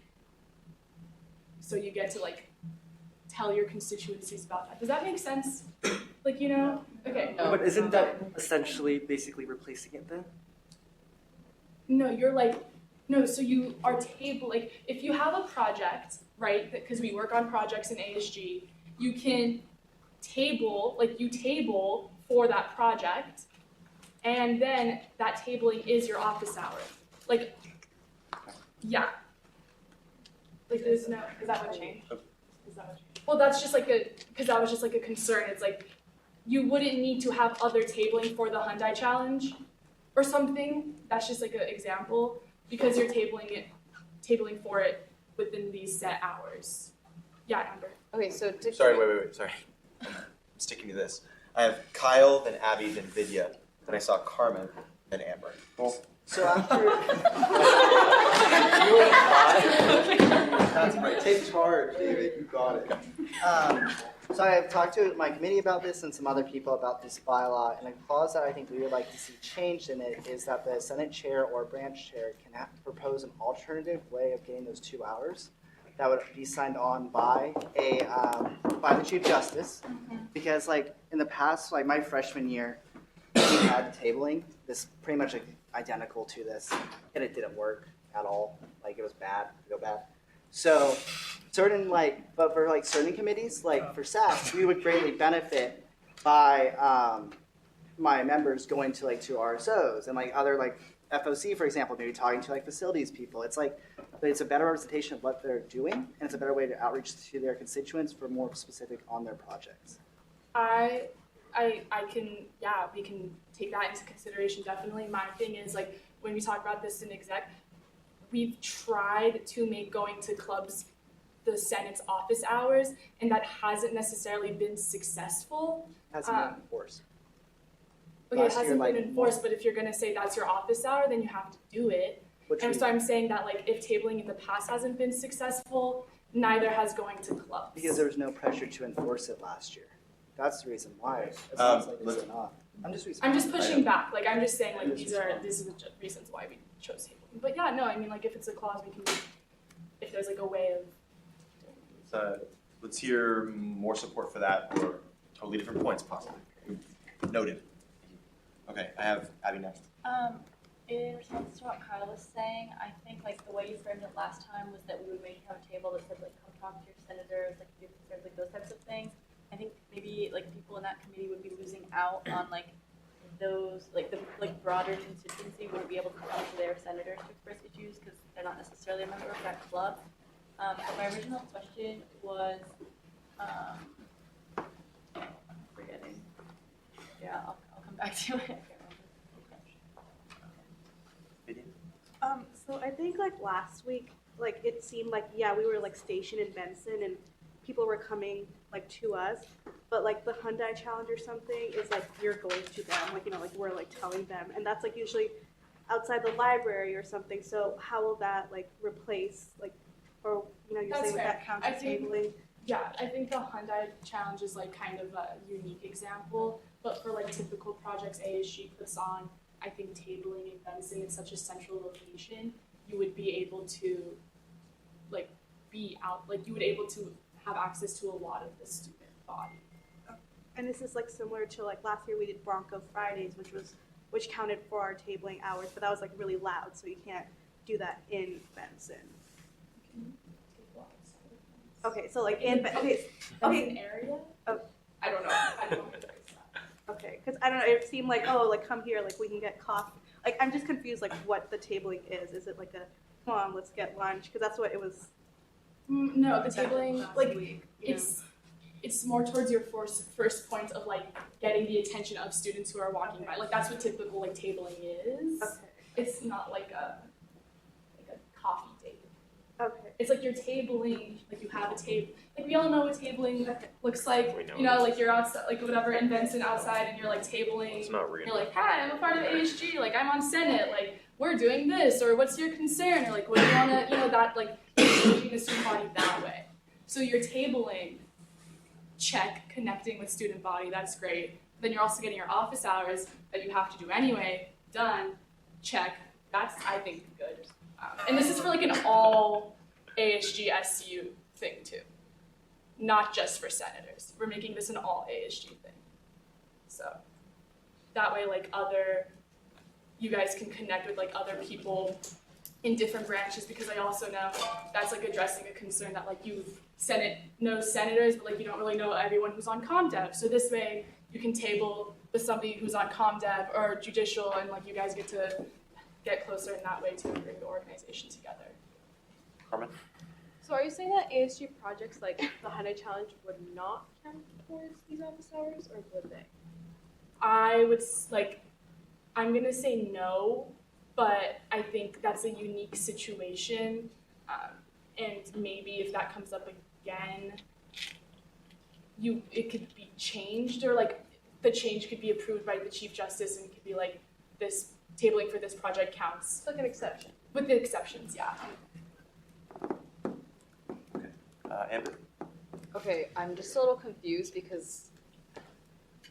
[SPEAKER 8] So you get to tell your constituencies about that. Does that make sense? Okay.
[SPEAKER 9] But isn't that essentially basically replacing it then?
[SPEAKER 8] No, you're no, so you are if you have a project, right, because we work on projects in ASG, you can table, you table for that project, and then that tabling is your office hour. Yeah. There's no, is that what changed? Is that what changed? Well, that's just because that was just a concern. It's you wouldn't need to have other tabling for the Hyundai Challenge or something. That's just an example because you're tabling for it within these set hours. Yeah, Amber.
[SPEAKER 11] Okay, so
[SPEAKER 2] Sorry, wait. Sorry. I'm sticking to this. I have Kyle, then Abby, then Vidya. Then I saw Carmen, then Amber.
[SPEAKER 9] So after
[SPEAKER 13] That's right. Take charge, David. You got it.
[SPEAKER 9] So I have talked to my committee about this and some other people about this bylaw, and a clause that I think we would like to see changed in it is that the Senate chair or branch chair can propose an alternative way of getting those 2 hours. that would be signed on by by the Chief Justice, because like in the past, like my freshman year, we had tabling this pretty much like, identical to this, and it didn't work at all. Like it was bad, real bad. So certain but for like certain committees, like for SAC, we would greatly benefit by my members going to like to RSOs and like other like FOC, for example, maybe talking to like facilities people. It's like, but it's a better representation of what they're doing, and it's a better way to outreach to their constituents for more specific on their projects.
[SPEAKER 8] I can, yeah, we can take that into consideration, definitely. My thing is, like, when we talk about this in exec, we've tried to make going to clubs the Senate's office hours, and that hasn't necessarily been successful.
[SPEAKER 9] Hasn't been enforced.
[SPEAKER 8] Okay,
[SPEAKER 9] Last
[SPEAKER 8] it
[SPEAKER 9] year,
[SPEAKER 8] hasn't
[SPEAKER 9] like,
[SPEAKER 8] been enforced, but if you're gonna say that's your office hour, then you have to do it.
[SPEAKER 9] Which
[SPEAKER 8] And
[SPEAKER 9] we-
[SPEAKER 8] so I'm saying that, like, if tabling in the past hasn't been successful, neither has going to clubs.
[SPEAKER 9] Because there was no pressure to enforce it last year. That's the reason why. It sounds like it's enough. I'm just
[SPEAKER 8] pushing back. Like, I'm just saying, like, these are the reasons why we chose tabling. But yeah, no, I mean, like, if it's a clause, we can, if there's like a way of.
[SPEAKER 2] Let's hear more support for that, or totally different points possibly. Noted. Okay, I have Abby next.
[SPEAKER 11] In response to what Kyle was saying, I think like the way you framed it last time was that we would maybe have a table that said like come talk to your senators, like your concerns, like those types of things. I think maybe like people in that committee would be losing out on like those like the like broader constituency wouldn't be able to come to their senators to express issues because they're not necessarily a member of that club. But my original question was I'm forgetting. Yeah, I'll come back to it. I can't remember.
[SPEAKER 3] So I think like last week, like it seemed like, yeah, we were like stationed in Benson and people were coming like to us, but like the Hyundai challenge or something is like you're going to them, like, you know, like we're like telling them, and that's like usually outside the library or something. So how will that like replace like, or you know, you're
[SPEAKER 8] That's
[SPEAKER 3] saying
[SPEAKER 8] fair.
[SPEAKER 3] that counts
[SPEAKER 8] I
[SPEAKER 3] as
[SPEAKER 8] think-
[SPEAKER 3] tabling?
[SPEAKER 8] Yeah, I think the Hyundai challenge is like kind of a unique example, but for like typical projects ASG puts on, I think tabling in Benson in such a central location, you would be able to like be out, like you would able to have access to a lot of the student body.
[SPEAKER 3] And this is like similar to like last year we did Bronco Fridays, which counted for our tabling hours, but that was like really loud, so you can't do that in Benson. Okay, so like in okay,
[SPEAKER 8] Benson area?
[SPEAKER 3] Oh.
[SPEAKER 8] I don't know. I don't know what that is.
[SPEAKER 3] Okay, because I don't know, it seemed like, oh, like come here, like we can get coffee. Like I'm just confused, like what the tabling is. Is it like a come on, let's get lunch? Because that's what it was.
[SPEAKER 8] No, the tabling, like it's more towards your first point of like getting the attention of students who are walking by. Like that's what typical like tabling is.
[SPEAKER 3] Okay.
[SPEAKER 8] It's not like a coffee date.
[SPEAKER 3] Okay.
[SPEAKER 8] It's like you're tabling, like you have a table. Like we all know what tabling looks like. You know, like you're outside, like whatever in Benson outside, and you're like tabling.
[SPEAKER 2] It's not real.
[SPEAKER 8] You're like, hi, I'm a part of ASG. Like I'm on Senate. Like we're doing this, or what's your concern? Or like, what do you wanna, you know, that like engaging the student body that way. So you're tabling, check, connecting with student body. That's great. Then you're also getting your office hours that you have to do anyway. Done, check. That's I think good. And this is for like an all ASG SU thing too, not just for senators. We're making this an all ASG thing. So that way, like you guys can connect with like other people in different branches, because I also know that's like addressing a concern that like Senate knows senators, but like you don't really know everyone who's on ComDev. So this way you can table with somebody who's on ComDev or judicial, and like you guys get to get closer in that way to bring the organization together.
[SPEAKER 2] Carmen?
[SPEAKER 12] So are you saying that ASG projects like the Hyundai Challenge would not count towards these office hours, or would they?
[SPEAKER 8] I would I'm gonna say no, but I think that's a unique situation, and maybe if that comes up again, it could be changed, or like the change could be approved by the Chief Justice, and it could be like this tabling for this project counts.
[SPEAKER 12] It's like an exception.
[SPEAKER 8] With the exceptions, yeah.
[SPEAKER 2] Okay. Amber?
[SPEAKER 14] Okay, I'm just a little confused because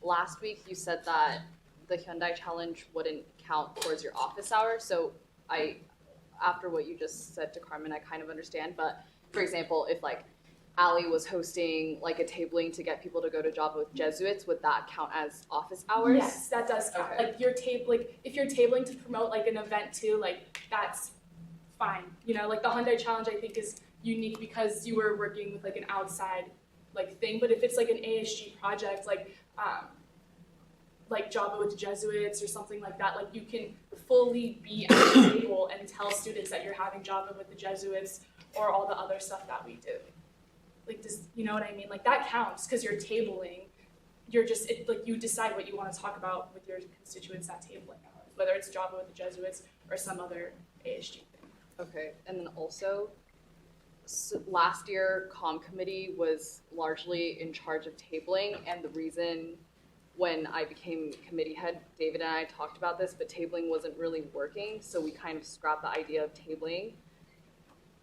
[SPEAKER 14] last week you said that the Hyundai Challenge wouldn't count towards your office hours. So after what you just said to Carmen, I kind of understand. But for example, if like Allie was hosting like a tabling to get people to go to Java with Jesuits, would that count as office hours?
[SPEAKER 8] Yes, that does count.
[SPEAKER 14] Okay.
[SPEAKER 8] Like if you're tabling to promote like an event too, like that's fine. You know, like the Hyundai Challenge I think is unique because you were working with like an outside like thing. But if it's like an ASG project, like Java with Jesuits or something like that, like you can fully be at the table and tell students that you're having Java with the Jesuits or all the other stuff that we do. Like, you know what I mean? Like that counts because you're tabling. You're just like you decide what you want to talk about with your constituents at tabling hours, whether it's Java with the Jesuits or some other ASG thing.
[SPEAKER 14] Okay, and then also, last year, comm committee was largely in charge of tabling, and the reason when I became committee head, David and I talked about this, but tabling wasn't really working, so we kind of scrapped the idea of tabling.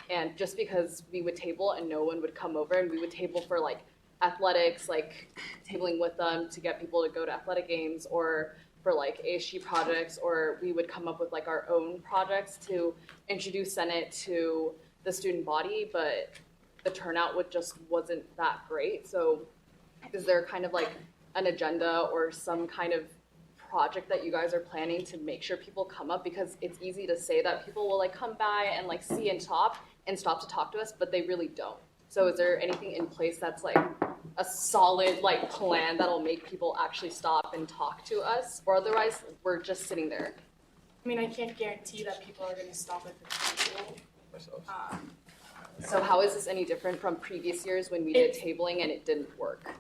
[SPEAKER 14] And just because we would table and no one would come over, and we would table for like athletics, like tabling with them to get people to go to athletic games, or for like ASG projects, or we would come up with like our own projects to introduce Senate to the student body, but the turnout wasn't that great. So is there kind of like an agenda or some kind of project that you guys are planning to make sure people come up? Because it's easy to say that people will like come by and like see and stop to talk to us, but they really don't. So is there anything in place that's like a solid like plan that'll make people actually stop and talk to us, or otherwise we're just sitting there?
[SPEAKER 8] I mean, I can't guarantee that people are going to stop at the table.
[SPEAKER 14] So how is this any different from previous years when we did tabling and it didn't work?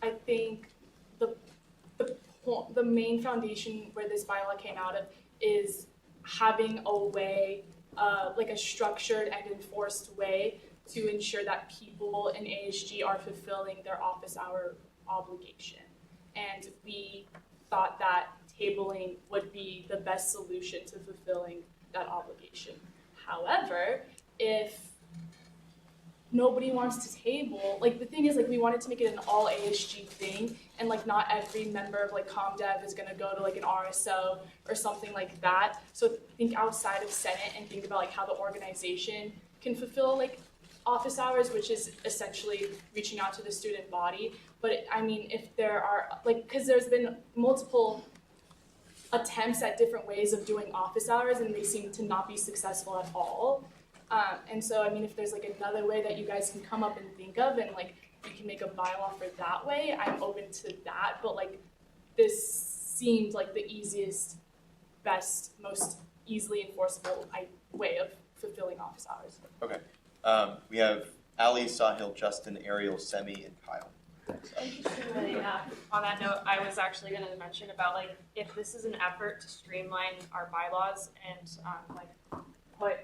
[SPEAKER 8] I think the main foundation where this bylaw came out of is having a way, like a structured and enforced way to ensure that people in ASG are fulfilling their office hour obligation. And we thought that tabling would be the best solution to fulfilling that obligation. However, if nobody wants to table, like the thing is, like we wanted to make it an all ASG thing, and like not every member of like ComDev is gonna go to like an RSO or something like that. So think outside of Senate and think about like how the organization can fulfill like office hours, which is essentially reaching out to the student body. But I mean, if there are like, because there's been multiple attempts at different ways of doing office hours and they seem to not be successful at all. And so, I mean, if there's like another way that you guys can come up and think of and like we can make a bylaw for that way, I'm open to that. But like this seemed like the easiest, best, most easily enforceable way of fulfilling office hours.
[SPEAKER 2] Okay. We have Allie, Sahil, Justin, Ariel, Semi, and Kyle.
[SPEAKER 12] Interestingly, on that note, I was actually going to mention about like if this is an effort to streamline our bylaws and like put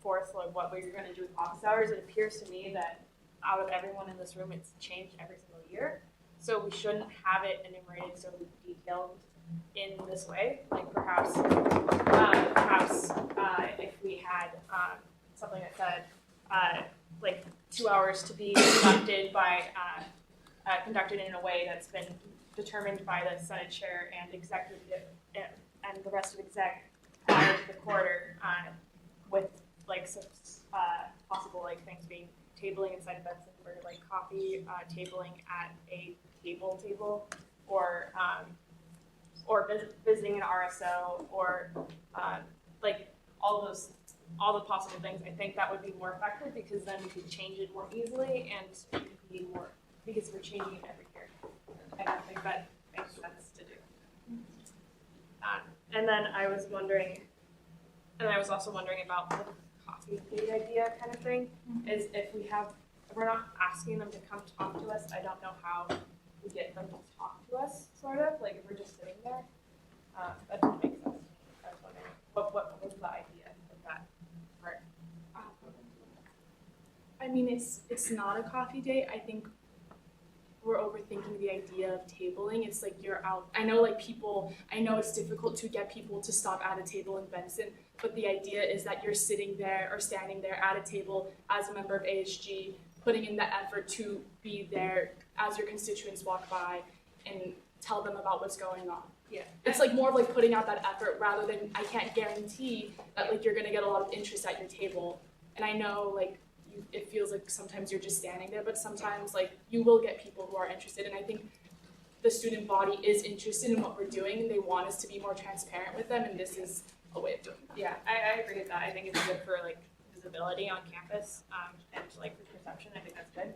[SPEAKER 12] forth like what we're going to do with office hours, it appears to me that out of everyone in this room, it's changed every single year. So we shouldn't have it enumerated so detailed in this way. Like perhaps if we had something that said like 2 hours to be conducted by conducted in a way that's been determined by the Senate chair and executive and the rest of exec prior to the quarter, with like some possible like things being tabling inside of Benson for like coffee, tabling at a table, or visiting an RSO, or like all the possible things. I think that would be more effective because then we could change it more easily and it could be more, because we're changing it every year. I don't think that makes sense to do. And then I was also wondering about the coffee date idea kind of thing, is if we're not asking them to come talk to us, I don't know how we get them to talk to us, sort of, like if we're just sitting there. That doesn't make sense to me. I was wondering, what was the idea of that part?
[SPEAKER 8] I mean, it's not a coffee date. I think we're overthinking the idea of tabling. It's like you're out. I know it's difficult to get people to stop at a table in Benson, but the idea is that you're sitting there or standing there at a table as a member of ASG, putting in the effort to be there as your constituents walk by and tell them about what's going on.
[SPEAKER 12] Yeah.
[SPEAKER 8] It's like more of like putting out that effort rather than, I can't guarantee that like you're gonna get a lot of interest at your table. And I know like it feels like sometimes you're just standing there, but sometimes like you will get people who are interested, and I think the student body is interested in what we're doing, and they want us to be more transparent with them, and this is a way of doing that.
[SPEAKER 12] Yeah, I agree with that. I think it's good for like visibility on campus and like for perception. I think that's good.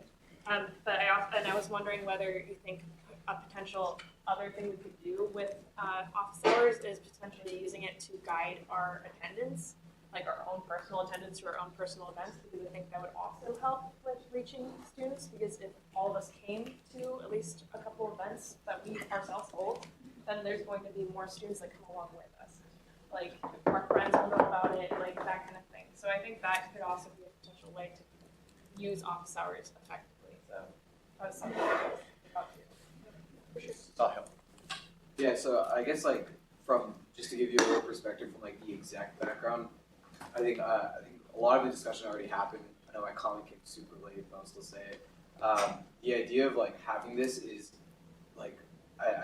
[SPEAKER 12] But I was wondering whether you think a potential other thing we could do with office hours is potentially using it to guide our attendance, like our own personal attendance to our own personal events, because I think that would also help with reaching students, because if all of us came to at least a couple events that we ourselves hold, then there's going to be more students that come along with us. Like our friends will know about it, like that kind of thing. So I think that could also be a potential way to use office hours effectively. So that was something I was about to.
[SPEAKER 15] Yeah, so I guess like from just to give you a little perspective from like the exact background, I think a lot of the discussion already happened. I know my comment came super late, but I'll still say it. The idea of like having this is like,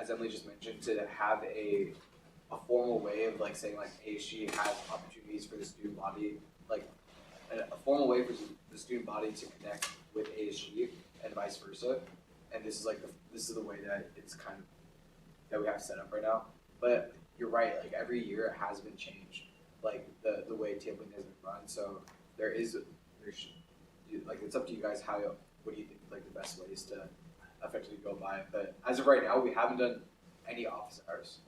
[SPEAKER 15] as Emily just mentioned, to have a formal way of like saying like ASG has opportunities for the student body, like a formal way for the student body to connect with ASG and vice versa. And this is like this is the way that it's kind of that we have set up right now. But you're right, like every year it has been changed, like the way tabling has been run. So there's like it's up to you guys what do you think like the best ways to effectively go by it. But as of right now, we haven't done any office hours.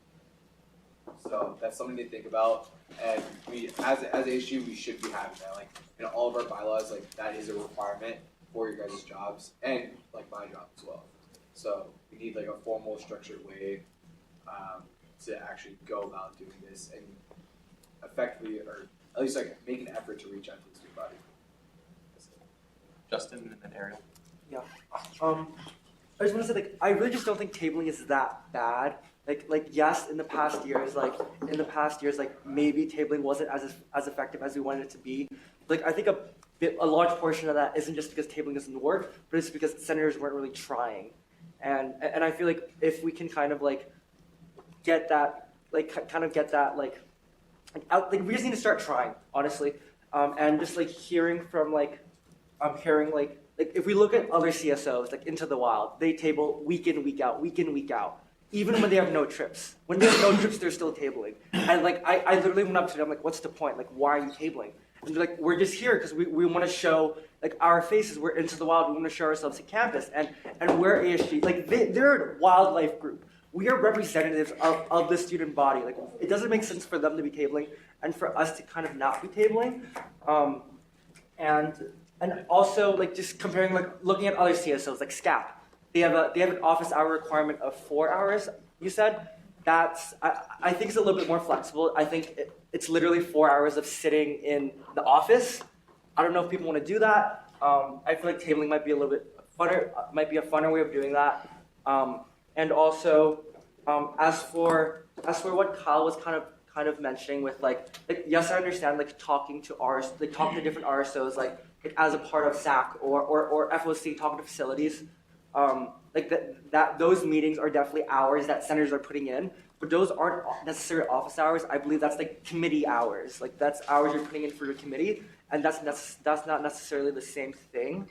[SPEAKER 15] So that's something to think about. And we as ASG we should be having that. Like in all of our bylaws, like that is a requirement for your guys' jobs and like my job as well. So we need like a formal, structured way to actually go about doing this and effectively, or at least like make an effort to reach out to the student body.
[SPEAKER 2] Justin and then Ariel.
[SPEAKER 16] Yeah. I just want to say, like, I really just don't think tabling is that bad. Like yes, in the past years, like maybe tabling wasn't as effective as we wanted it to be. Like I think a large portion of that isn't just because tabling doesn't work, but it's because senators weren't really trying. And I feel like if we can kind of like get that, like kind of get that like out, like we just need to start trying, honestly. And just like hearing from like if we look at other CSOs like Into the Wild, they table week in, week out, even when they have no trips. When they have no trips, they're still tabling. And like I literally went up to them like, what's the point? Like, why are you tabling? And they're like, we're just here because we want to show like our faces. We're Into the Wild. We want to show ourselves at campus, and we're ASG. Like they're a wildlife group. We are representatives of the student body. Like it doesn't make sense for them to be tabling and for us to kind of not be tabling. And also like just comparing, like looking at other CSOs like SCAP. They have an office hour requirement of 4 hours. You said that's I think it's a little bit more flexible. I think it's literally 4 hours of sitting in the office. I don't know if people want to do that. I feel like tabling might be a little bit funner. Might be a funner way of doing that. And also, as for what Kyle was kind of mentioning with like yes, I understand like talking to different RSOs like as a part of SAC or FOC, talking to facilities. Like that those meetings are definitely hours that senators are putting in, but those aren't necessarily office hours. I believe that's like committee hours. Like that's hours you're putting in for your committee, and that's not necessarily the same thing.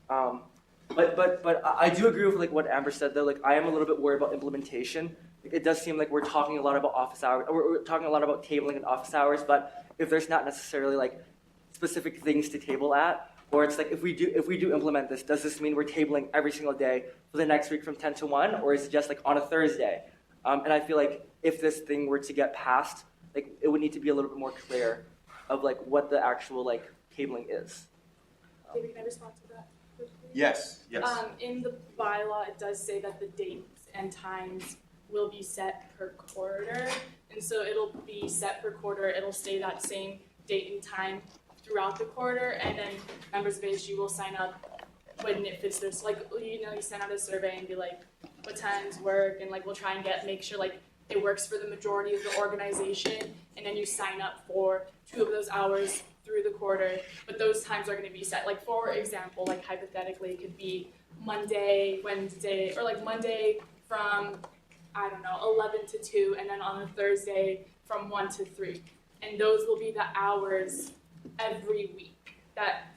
[SPEAKER 16] But I do agree with like what Amber said though. Like I am a little bit worried about implementation. It does seem like we're talking a lot about office hours. We're talking a lot about tabling and office hours, but if there's not necessarily like specific things to table at, or it's like if we do implement this, does this mean we're tabling every single day for the next week from 10 to 1, or is it just like on a Thursday? And I feel like if this thing were to get passed, like it would need to be a little bit more clear of like what the actual like tabling is.
[SPEAKER 8] David, can I respond to that quickly?
[SPEAKER 2] Yes.
[SPEAKER 8] In the bylaw, it does say that the dates and times will be set per quarter, and so it'll be set per quarter. It'll stay that same date and time throughout the quarter, and then members of ASG will sign up when it fits their, like, you send out a survey and be like, what times work, and like we'll try and make sure like it works for the majority of the organization, and then you sign up for 2 of those hours through the quarter, but those times are going to be set. Like for example, like hypothetically, it could be Monday, Wednesday, or like Monday from, I don't know, 11 to 2, and then on a Thursday from 1 to 3. And those will be the hours every week that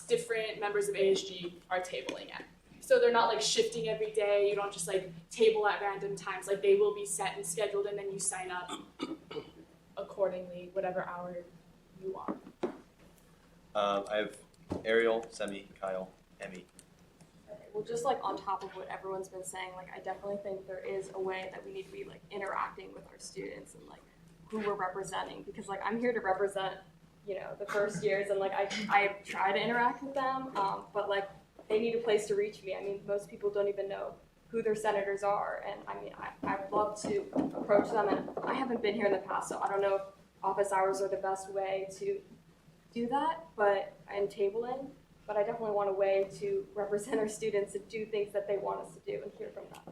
[SPEAKER 12] different members of ASG are tabling at. So they're not like shifting every day. You don't just like table at random times. Like they will be set and scheduled, and then you sign up accordingly, whatever hour you want.
[SPEAKER 2] I have Ariel, Semi, Kyle, Emmy.
[SPEAKER 11] Okay, well, just like on top of what everyone's been saying, like I definitely think there is a way that we need to be like interacting with our students and like who we're representing, because like I'm here to represent, you know, the first years, and like I try to interact with them, but like they need a place to reach me. I mean, most people don't even know who their senators are, and I mean, I'd love to approach them, and I haven't been here in the past, so I don't know if office hours are the best way to do that, and tabling, but I definitely want a way to represent our students and do things that they want us to do and hear from them.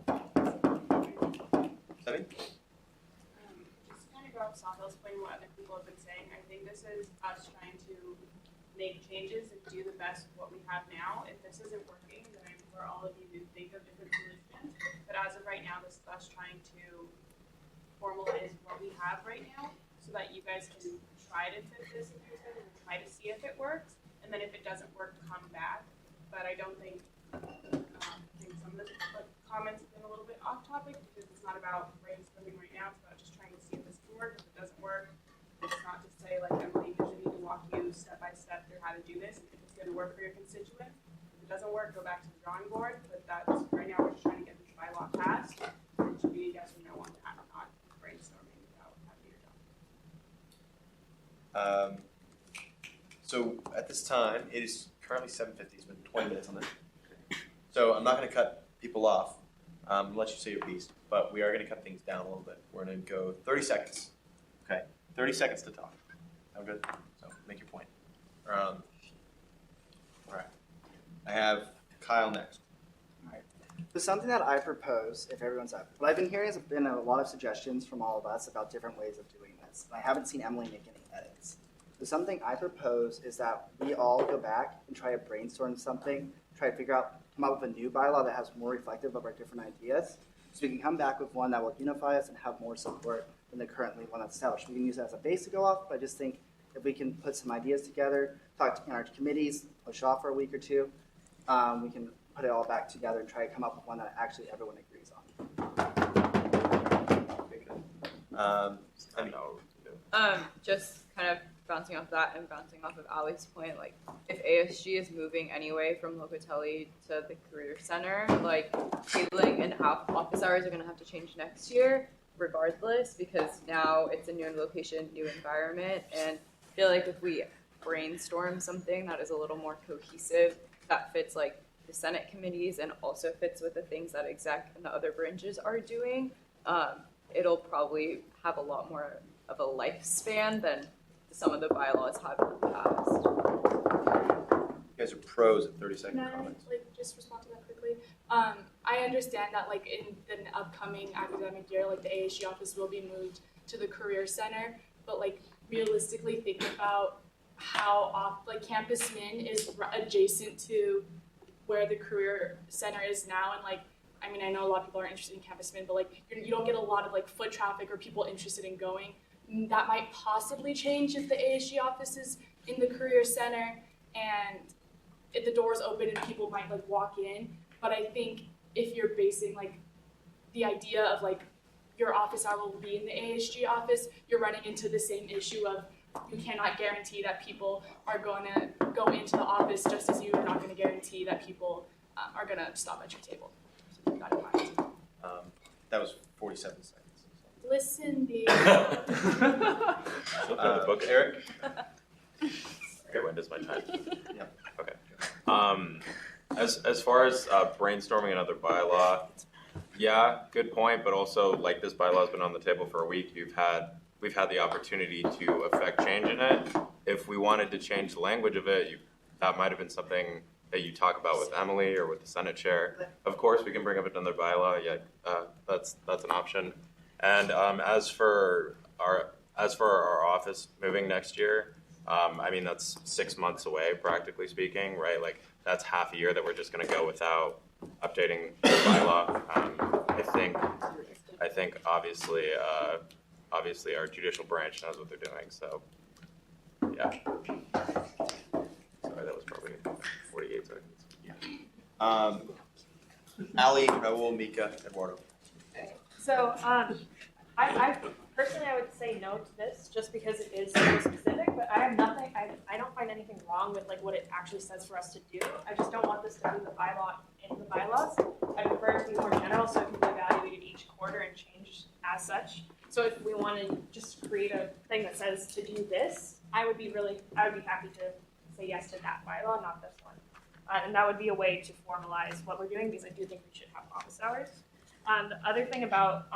[SPEAKER 2] Semi?
[SPEAKER 12] Just kind of go off Sahil's point and what other people have been saying, I think this is us trying to make changes and do the best with what we have now. If this isn't working, then I'm for all of you to think of different solutions. But as of right now, this is us trying to formalize what we have right now so that you guys can try to fit this into your schedule and try to see if it works. And then if it doesn't work, come back. But I don't think, I think some of the comments have been a little bit off topic because it's not about brainstorming right now. It's about just trying to see if this can work. If it doesn't work, it's not to say like Emily, because we need to walk you step by step through how to do this. If it's going to work for your constituents, if it doesn't work, go back to the drawing board. But that's right now we're just trying to get this bylaw passed. It should be a yes or no on that, not brainstorming without having your job.
[SPEAKER 2] So at this time, it is currently 7:50. It's been 20 minutes on this. So I'm not going to cut people off, let you say your piece, but we are going to cut things down a little bit. We're going to go 30 seconds. Okay, 30 seconds to talk. Sound good? So make your point. All right. I have Kyle next.
[SPEAKER 9] So something that I propose, if everyone's up, what I've been hearing has been a lot of suggestions from all of us about different ways of doing this. And I haven't seen Emily make any edits. So something I propose is that we all go back and try to brainstorm something, try to figure out, come up with a new bylaw that has more reflective of our different ideas. So we can come back with one that will unify us and have more support than the currently one that's established. We can use that as a base to go off, but I just think if we can put some ideas together, talk in our committees, push off for a week or two, we can put it all back together and try to come up with one that actually everyone agrees on.
[SPEAKER 14] Just kind of bouncing off that and bouncing off of Ali's point, like if ASG is moving anyway from Locatelli to the Career Center, like tabling and office hours are going to have to change next year regardless, because now it's a new location, new environment, and I feel like if we brainstorm something that is a little more cohesive, that fits like the Senate committees and also fits with the things that exec and the other branches are doing, it'll probably have a lot more of a lifespan than some of the bylaws have in the past.
[SPEAKER 2] You guys are pros at 30-second
[SPEAKER 12] Can I
[SPEAKER 2] comments.
[SPEAKER 12] just respond to that quickly? I understand that like in the upcoming academic year, like the ASG office will be moved to the Career Center, but like realistically think about how Campus Min is adjacent to where the Career Center is now, and like I mean I know a lot of people are interested in Campus Min, but like you don't get a lot of like foot traffic or people interested in going. That might possibly change if the ASG office is in the Career Center and if the doors open and people might like walk in. But I think if you're basing like the idea of like your office hour will be in the ASG office, you're running into the same issue of you cannot guarantee that people are going to go into the office, just as you are not going to guarantee that people are going to stop at your table. So keep that in mind.
[SPEAKER 2] That was 47 seconds.
[SPEAKER 12] Listen, babe.
[SPEAKER 17] The book, Eric? Okay, when does my time?
[SPEAKER 2] Yeah.
[SPEAKER 17] Okay. As far as brainstorming another bylaw, yeah, good point. But also, like this bylaw has been on the table for a week. We've had the opportunity to affect change in it. If we wanted to change the language of it, that might have been something that you talk about with Emily or with the Senate chair. Of course, we can bring up another bylaw. Yeah, that's an option. And as for our office moving next year, I mean that's 6 months away, practically speaking, right? Like that's half a year that we're just going to go without updating the bylaw. I think obviously our judicial branch knows what they're doing. So yeah. Sorry, that was probably
[SPEAKER 2] Ali, Raul, Mika, Eduardo.
[SPEAKER 12] So, I personally I would say no to this just because it is so specific. But I have nothing. I don't find anything wrong with like what it actually says for us to do. I just don't want this to be the bylaw in the bylaws. I prefer it to be more general so it can be evaluated each quarter and changed as such. So if we want to just create a thing that says to do this, I would be happy to say yes to that bylaw, not this one. And that would be a way to formalize what we're doing because I do think we should have office hours. The other thing about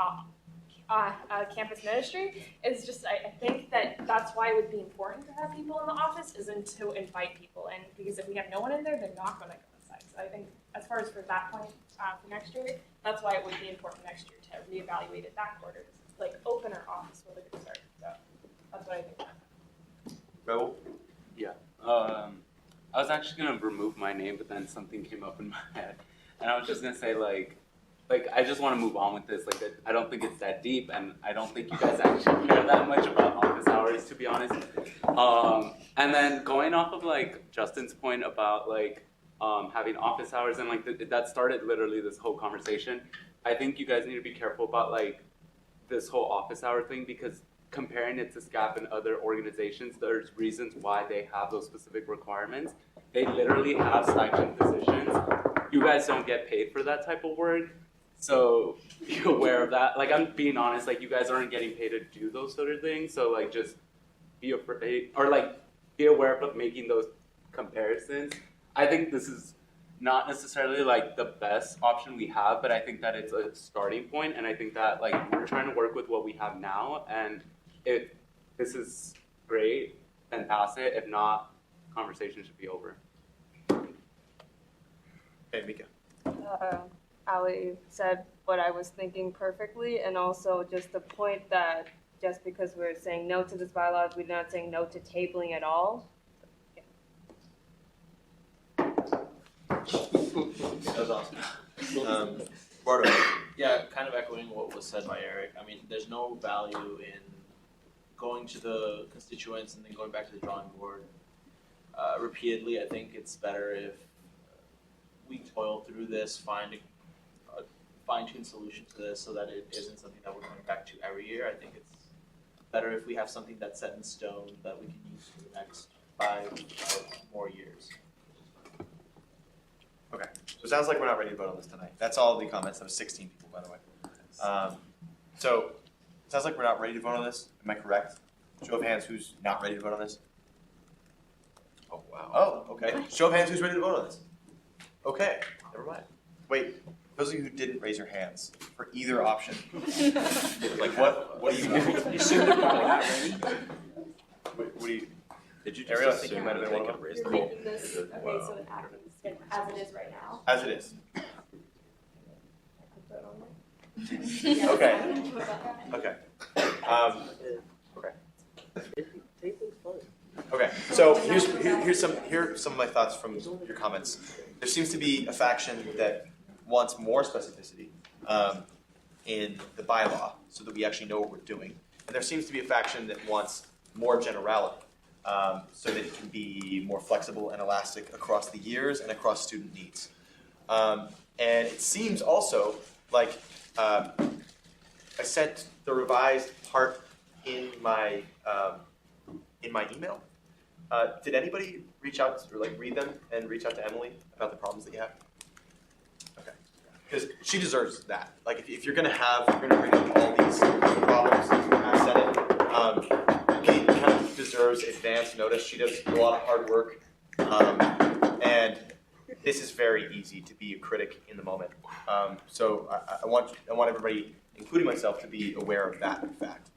[SPEAKER 12] campus ministry is just I think that's why it would be important to have people in the office isn't to invite people in because if we have no one in there, they're not going to go inside. So I think as far as for that point for next year, that's why it would be important next year to reevaluate it that quarter. Like open our office with a good start. So that's what I think.
[SPEAKER 2] Raul?
[SPEAKER 18] Yeah. I was actually gonna remove my name, but then something came up in my head, and I was just gonna say like I just want to move on with this. Like I don't think it's that deep, and I don't think you guys actually care that much about office hours, to be honest. And then going off of like Justin's point about like having office hours and like that started literally this whole conversation. I think you guys need to be careful about like this whole office hour thing because comparing it to SCAP and other organizations, there's reasons why they have those specific requirements. They literally have stipend positions. You guys don't get paid for that type of work, so be aware of that. Like I'm being honest, like you guys aren't getting paid to do those sort of things, so like just be afraid or like be aware of making those comparisons. I think this is not necessarily like the best option we have, but I think that it's a starting point, and I think that like we're trying to work with what we have now, and if this is great, then pass it. If not, conversation should be over.
[SPEAKER 2] Hey, Mika.
[SPEAKER 19] Ali said what I was thinking perfectly, and also just the point that just because we're saying no to this bylaw, we're not saying no to tabling at all.
[SPEAKER 2] That was awesome. Bardo.
[SPEAKER 1] Yeah, kind of echoing what was said by Eric. I mean, there's no value in going to the constituents and then going back to the drawing board repeatedly. I think it's better if we toil through this, find a fine-tuned solution to this so that it isn't something that we're going back to every year. I think it's better if we have something that's set in stone that we can use for the next 5 or more years.
[SPEAKER 2] Okay, so it sounds like we're not ready to vote on this tonight. That's all the comments. That was 16 people, by the way. So it sounds like we're not ready to vote on this. Am I correct? Show of hands, who's not ready to vote on this? Oh, wow. Oh, okay. Show of hands, who's ready to vote on this? Okay, never mind. Wait, those of you who didn't raise your hands for either option, like what do you want?
[SPEAKER 1] You assume they're probably not ready.
[SPEAKER 2] What do you?
[SPEAKER 17] Did you
[SPEAKER 2] Ariel, I
[SPEAKER 17] just
[SPEAKER 2] think you
[SPEAKER 17] assume
[SPEAKER 2] might have
[SPEAKER 17] that
[SPEAKER 2] been
[SPEAKER 17] they
[SPEAKER 2] one of
[SPEAKER 17] could
[SPEAKER 2] them.
[SPEAKER 17] raise
[SPEAKER 8] You're
[SPEAKER 17] the
[SPEAKER 8] making this okay, so it happens as it is right now.
[SPEAKER 2] As it is.
[SPEAKER 8] Yeah.
[SPEAKER 2] Okay. Okay. Okay. So here's some of my thoughts from your comments. There seems to be a faction that wants more specificity in the bylaw so that we actually know what we're doing, and there seems to be a faction that wants more generality so that it can be more flexible and elastic across the years and across student needs. And it seems also like I sent the revised part in my email. Did anybody reach out or like read them and reach out to Emily about the problems that you have? Okay, because she deserves that. Like if you're gonna bring up all these problems at Senate, Kate kind of deserves advance notice. She does a lot of hard work, and this is very easy to be a critic in the moment. So I want everybody, including myself, to be aware of that fact.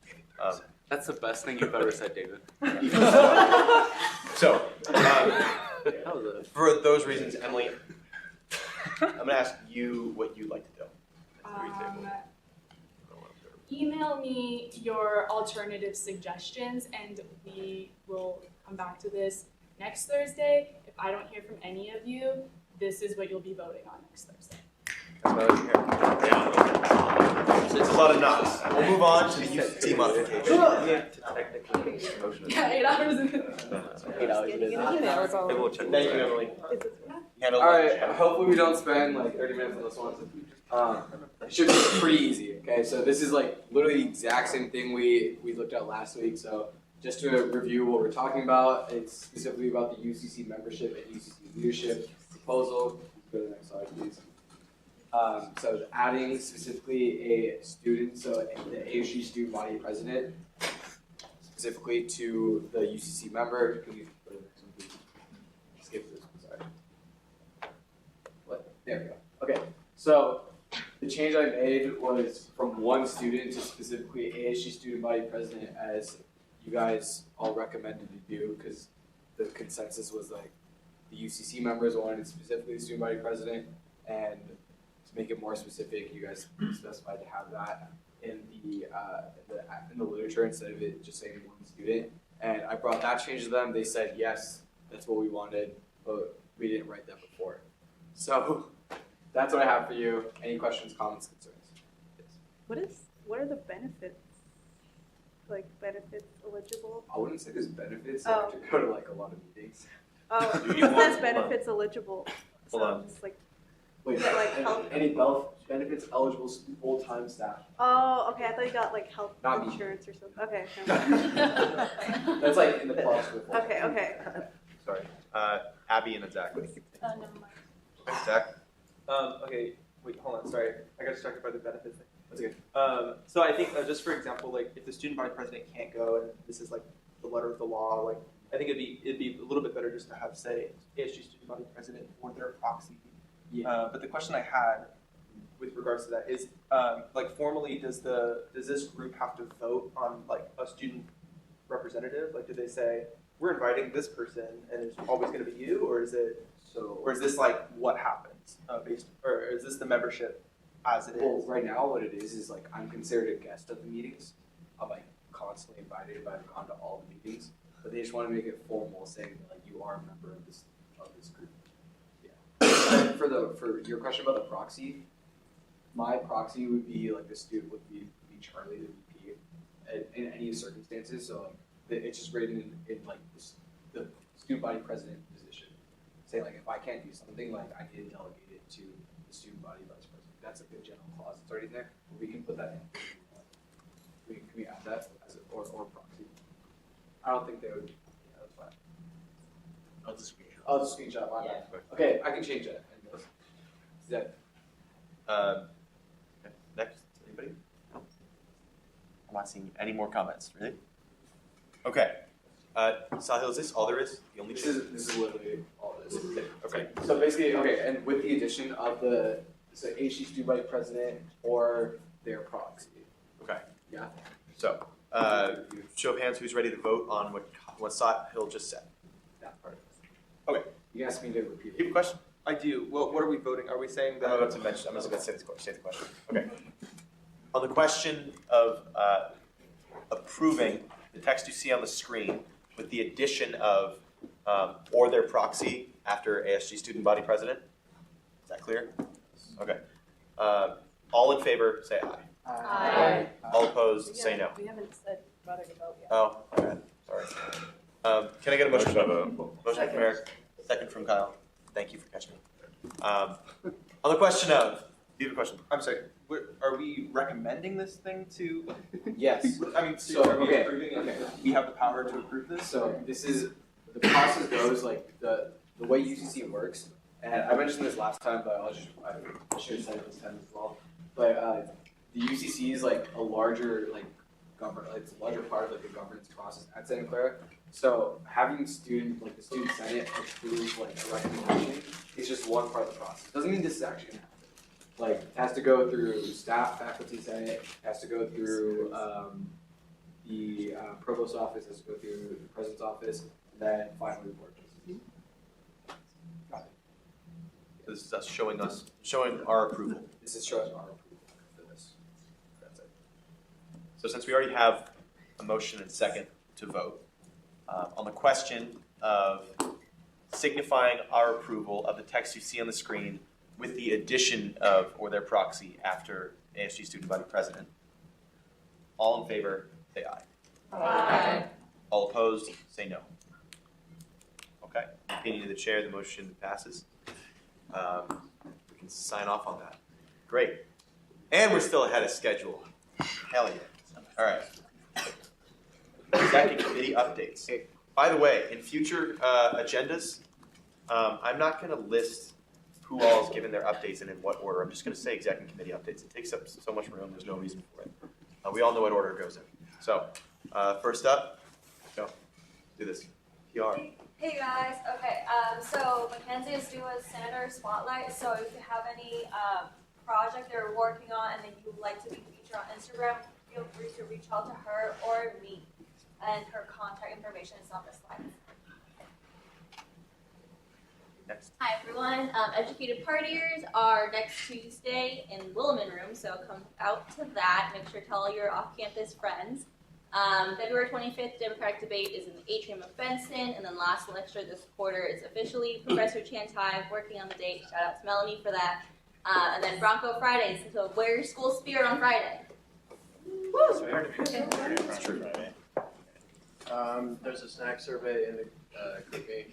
[SPEAKER 18] That's the best thing you've ever said, David.
[SPEAKER 2] So, for those reasons, Emily, I'm going to ask you what you'd like to do.
[SPEAKER 8] Email me your alternative suggestions, and we will come back to this next Thursday. If I don't hear from any of you, this is what you'll be voting on next Thursday.
[SPEAKER 2] That's what I like to hear. It's a lot of knots. We'll move on to the UCT modification.
[SPEAKER 12] Yeah, 8 hours.
[SPEAKER 15] 8 hours it is.
[SPEAKER 17] Maybe we'll check.
[SPEAKER 15] Thank you, Emily.
[SPEAKER 2] Handle
[SPEAKER 15] All right. Hopefully we don't spend like 30 minutes on this one. It should be pretty easy. Okay, so this is like literally the exact same thing we looked at last week. So just to review what we're talking about, it's specifically about the UCC membership and UCC leadership proposal. Go to the next slide, please. So adding specifically a student, so the ASG student body president, specifically to the UCC member. Can we go to the next one, please? Skip this one, sorry. What? There we go. Okay, so the change I made was from one student to specifically ASG student body president, as you guys all recommended to do, because the consensus was like the UCC members wanted specifically the student body president, and to make it more specific, you guys specified to have that in the literature instead of it just saying one student. And I brought that change to them. They said yes, that's what we wanted, but we didn't write that before. So that's what I have for you. Any questions, comments, concerns? Yes.
[SPEAKER 3] What are the benefits? Like benefits eligible?
[SPEAKER 15] I wouldn't say there's benefits.
[SPEAKER 3] Oh.
[SPEAKER 15] I have to go to like a lot of meetings.
[SPEAKER 3] Oh, it says benefits eligible.
[SPEAKER 2] Hold
[SPEAKER 3] So
[SPEAKER 2] on.
[SPEAKER 3] just like,
[SPEAKER 15] Wait,
[SPEAKER 3] is it like health?
[SPEAKER 15] any benefits eligible full-time staff?
[SPEAKER 3] Oh, okay. I thought you got like health
[SPEAKER 15] Not me.
[SPEAKER 3] insurance or something. Okay. never mind.
[SPEAKER 15] That's like in the plus with.
[SPEAKER 3] Okay. Okay.
[SPEAKER 2] Sorry. Abby and then Zach.
[SPEAKER 12] Never mind.
[SPEAKER 2] Okay, Zach.
[SPEAKER 5] Okay, wait, hold on, sorry. I got distracted by the benefits thing.
[SPEAKER 15] That's good.
[SPEAKER 5] So I think just for example, like if the student body president can't go and this is like the letter of the law, like I think it'd be a little bit better just to have say ASG student body president or their proxy.
[SPEAKER 15] Yeah.
[SPEAKER 5] But the question I had with regards to that is like formally does this group have to vote on like a student representative? Like do they say we're inviting this person and it's always going to be you, or is this like what happens or is this the membership as it is?
[SPEAKER 15] Well, right now what it is like I'm considered a guest at the meetings. I'm like constantly invited, but I've gone to all the meetings. But they just want to make it formal, saying that like you are a member of this group. Yeah. And for your question about the proxy, my proxy would be like the student would be Charlie, the VP, in any circumstances. So like it's just written in like the student body president position, saying like if I can't do something, like I need to delegate it to the student body vice president. That's a good general clause. It's already there. But we can put that in. Can we add that as or proxy? I don't think they would. Yeah, that's fine.
[SPEAKER 2] I'll just screenshot.
[SPEAKER 15] Oh, the screenshot. My bad. Okay, I can change that. Is that?
[SPEAKER 2] Next, anybody? I'm not seeing any more comments. Really? Okay. Sahil, is this all there is? The only
[SPEAKER 15] This is literally all it is.
[SPEAKER 2] Okay.
[SPEAKER 15] So basically, okay, and with the addition of the ASG student body president or their proxy.
[SPEAKER 2] Okay.
[SPEAKER 15] Yeah.
[SPEAKER 2] So, show of hands, who's ready to vote on what Sahil just said?
[SPEAKER 15] That part.
[SPEAKER 2] Okay.
[SPEAKER 15] You asked me to repeat it.
[SPEAKER 2] You have a question?
[SPEAKER 5] I do. Well, what are we voting? Are we saying that?
[SPEAKER 2] I'm about to mention. I'm just going to say the question. Okay. On the question of approving the text you see on the screen with the addition of or their proxy after ASG student body president. Is that clear? Okay. All in favor, say aye.
[SPEAKER 11] Aye.
[SPEAKER 2] All opposed, say no.
[SPEAKER 11] We haven't said whether to vote yet.
[SPEAKER 2] Oh, okay. Sorry. Can I get a motion? Motion from Eric, second from Kyle. Thank you for catching me. On the question of, do you have a question?
[SPEAKER 5] I'm sorry. Are we recommending this thing to?
[SPEAKER 15] Yes.
[SPEAKER 5] I mean,
[SPEAKER 15] So, okay.
[SPEAKER 5] approving it. Okay. We have the power to approve this.
[SPEAKER 15] So this is the process goes like the way UCC works, and I mentioned this last time, but I should have said it this time as well. But the UCC is like a larger it's a larger part of like the governance process at Santa Clara. So having the student senate approve like a recommendation is just one part of the process. Doesn't mean this is actually gonna happen. Like it has to go through staff, faculty senate, it has to go through the provost office, has to go through the president's office, and then finally the board. Got it.
[SPEAKER 2] This is us showing our approval.
[SPEAKER 15] This is showing our approval for this. That's it.
[SPEAKER 2] So since we already have a motion and second to vote, on the question of signifying our approval of the text you see on the screen with the addition of or their proxy after ASG Student Body President. All in favor, say aye.
[SPEAKER 11] Aye.
[SPEAKER 2] All opposed, say no. Okay, in the opinion of the chair, the motion passes. We can sign off on that. Great. And we're still ahead of schedule. Hell yeah. All right. Executive committee updates. By the way, in future agendas, I'm not going to list who all is given their updates and in what order. I'm just going to say executive committee updates. It takes up so much room. There's no reason for it. We all know what order it goes in. So, first up, go. Do this. PR.
[SPEAKER 20] Hey guys. Okay. So Mackenzie is doing a senator spotlight. So if you have any project they're working on and then you would like to be featured on Instagram, feel free to reach out to her or me. And her contact information is on the slide.
[SPEAKER 2] Next.
[SPEAKER 21] Hi everyone. Educated Partiers are next Tuesday in Williman Room, so come out to that. Make sure to tell all your off-campus friends. February 25th, Democratic debate is in the atrium of Benson, and then last lecture this quarter is officially Professor Chantai working on the date. Shout out to Melanie for that. And then Bronco Fridays, so wear your school spirit on Friday. Woo!
[SPEAKER 13] That's true. There's a snack survey in the group A.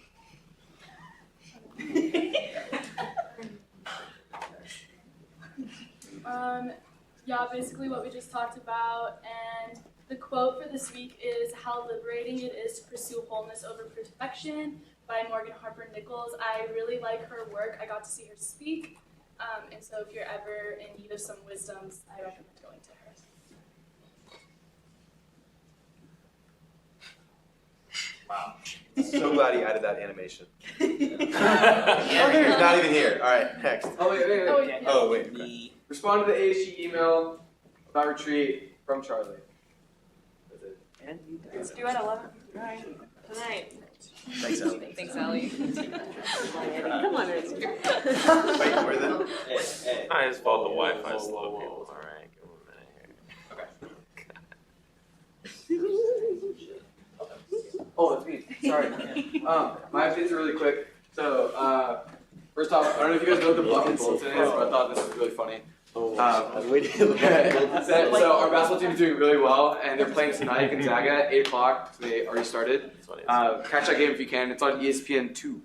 [SPEAKER 8] Yeah, basically what we just talked about, and the quote for this week is "How liberating it is to pursue wholeness over perfection" by Morgan Harper Nichols. I really like her work. I got to see her speak, and so if you're ever in need of some wisdoms, I recommend going to her.
[SPEAKER 2] Wow. So glad he added that animation. He's not even here. All right, next.
[SPEAKER 15] Oh, wait.
[SPEAKER 2] Oh, wait.
[SPEAKER 15] Respond to the ASG email about retreat from Charlie. That's it.
[SPEAKER 11] Let's do it at 11:59 tonight.
[SPEAKER 2] Thanks, Allie.
[SPEAKER 14] Thanks, Allie.
[SPEAKER 11] Come on,
[SPEAKER 2] Wait, where the...
[SPEAKER 17] It's not his fault the Wi-Fi is slow, people. All right, give him a minute here.
[SPEAKER 15] Oh, it's me. Sorry. My updates are really quick. So, first off, I don't know if you guys know what the bucket bulletin is, but I thought this was really funny. So our basketball team is doing really well, and they're playing tonight at Gonzaga at 8 o'clock. So they already started. Catch that game if you can. It's on ESPN 2.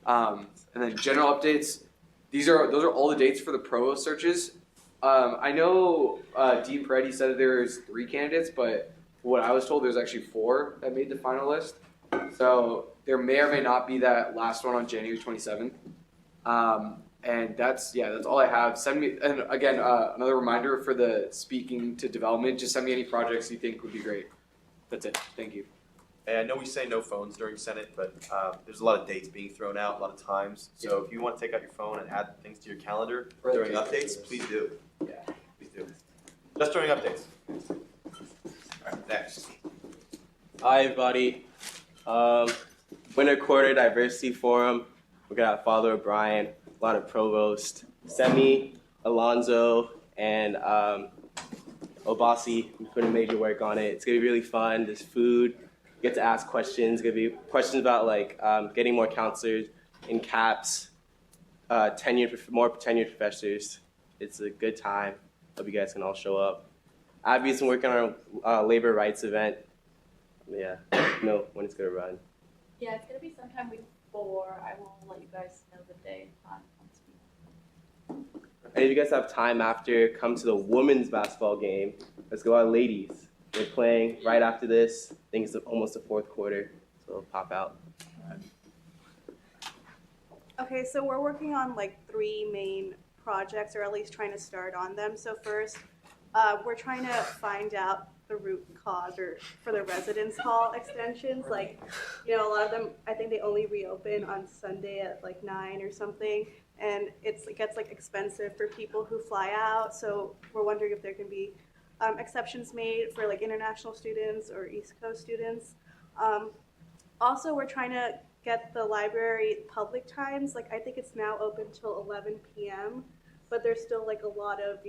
[SPEAKER 15] And then general updates. Those are all the dates for the provost searches. I know Dean Peretti said that there's 3 candidates, but what I was told, there's actually 4 that made the final list. So there may or may not be that last one on January 27th. And that's all I have. Send me, and again, another reminder for the speaking to development, just send me any projects you think would be great. That's it. Thank you.
[SPEAKER 2] And I know we say no phones during Senate, but there's a lot of dates being thrown out, a lot of times. So if you want to take out your phone and add things to your calendar during updates, please do. Yeah, please do. Just during updates. All right, next.
[SPEAKER 22] Hi, everybody. Winter Quarter Diversity Forum. We're going to have Father O'Brien, a lot of provost, Semi, Alonzo, and Obasi. We put in major work on it. It's going to be really fun. There's food. You get to ask questions. Going to be questions about like getting more counselors in CAPS, more tenured professors. It's a good time. Hope you guys can all show up. Abby's been working on our labor rights event. Yeah, know when it's going to run.
[SPEAKER 11] Yeah, it's gonna be sometime before. I will let you guys know the day on speed.
[SPEAKER 22] And if you guys have time after, come to the women's basketball game. Let's go out, ladies. They're playing right after this. I think it's almost the 4th quarter, so it'll pop out.
[SPEAKER 3] Okay, so we're working on like 3 main projects, or at least trying to start on them. So first, we're trying to find out the root cause or for the residence hall extensions. Like, a lot of them, I think they only reopen on Sunday at like 9 or something. And it gets like expensive for people who fly out. So we're wondering if there can be exceptions made for like international students or East Coast students. Also, we're trying to get the library public times. Like, I think it's now open till 11 p.m., but there's still like a lot of,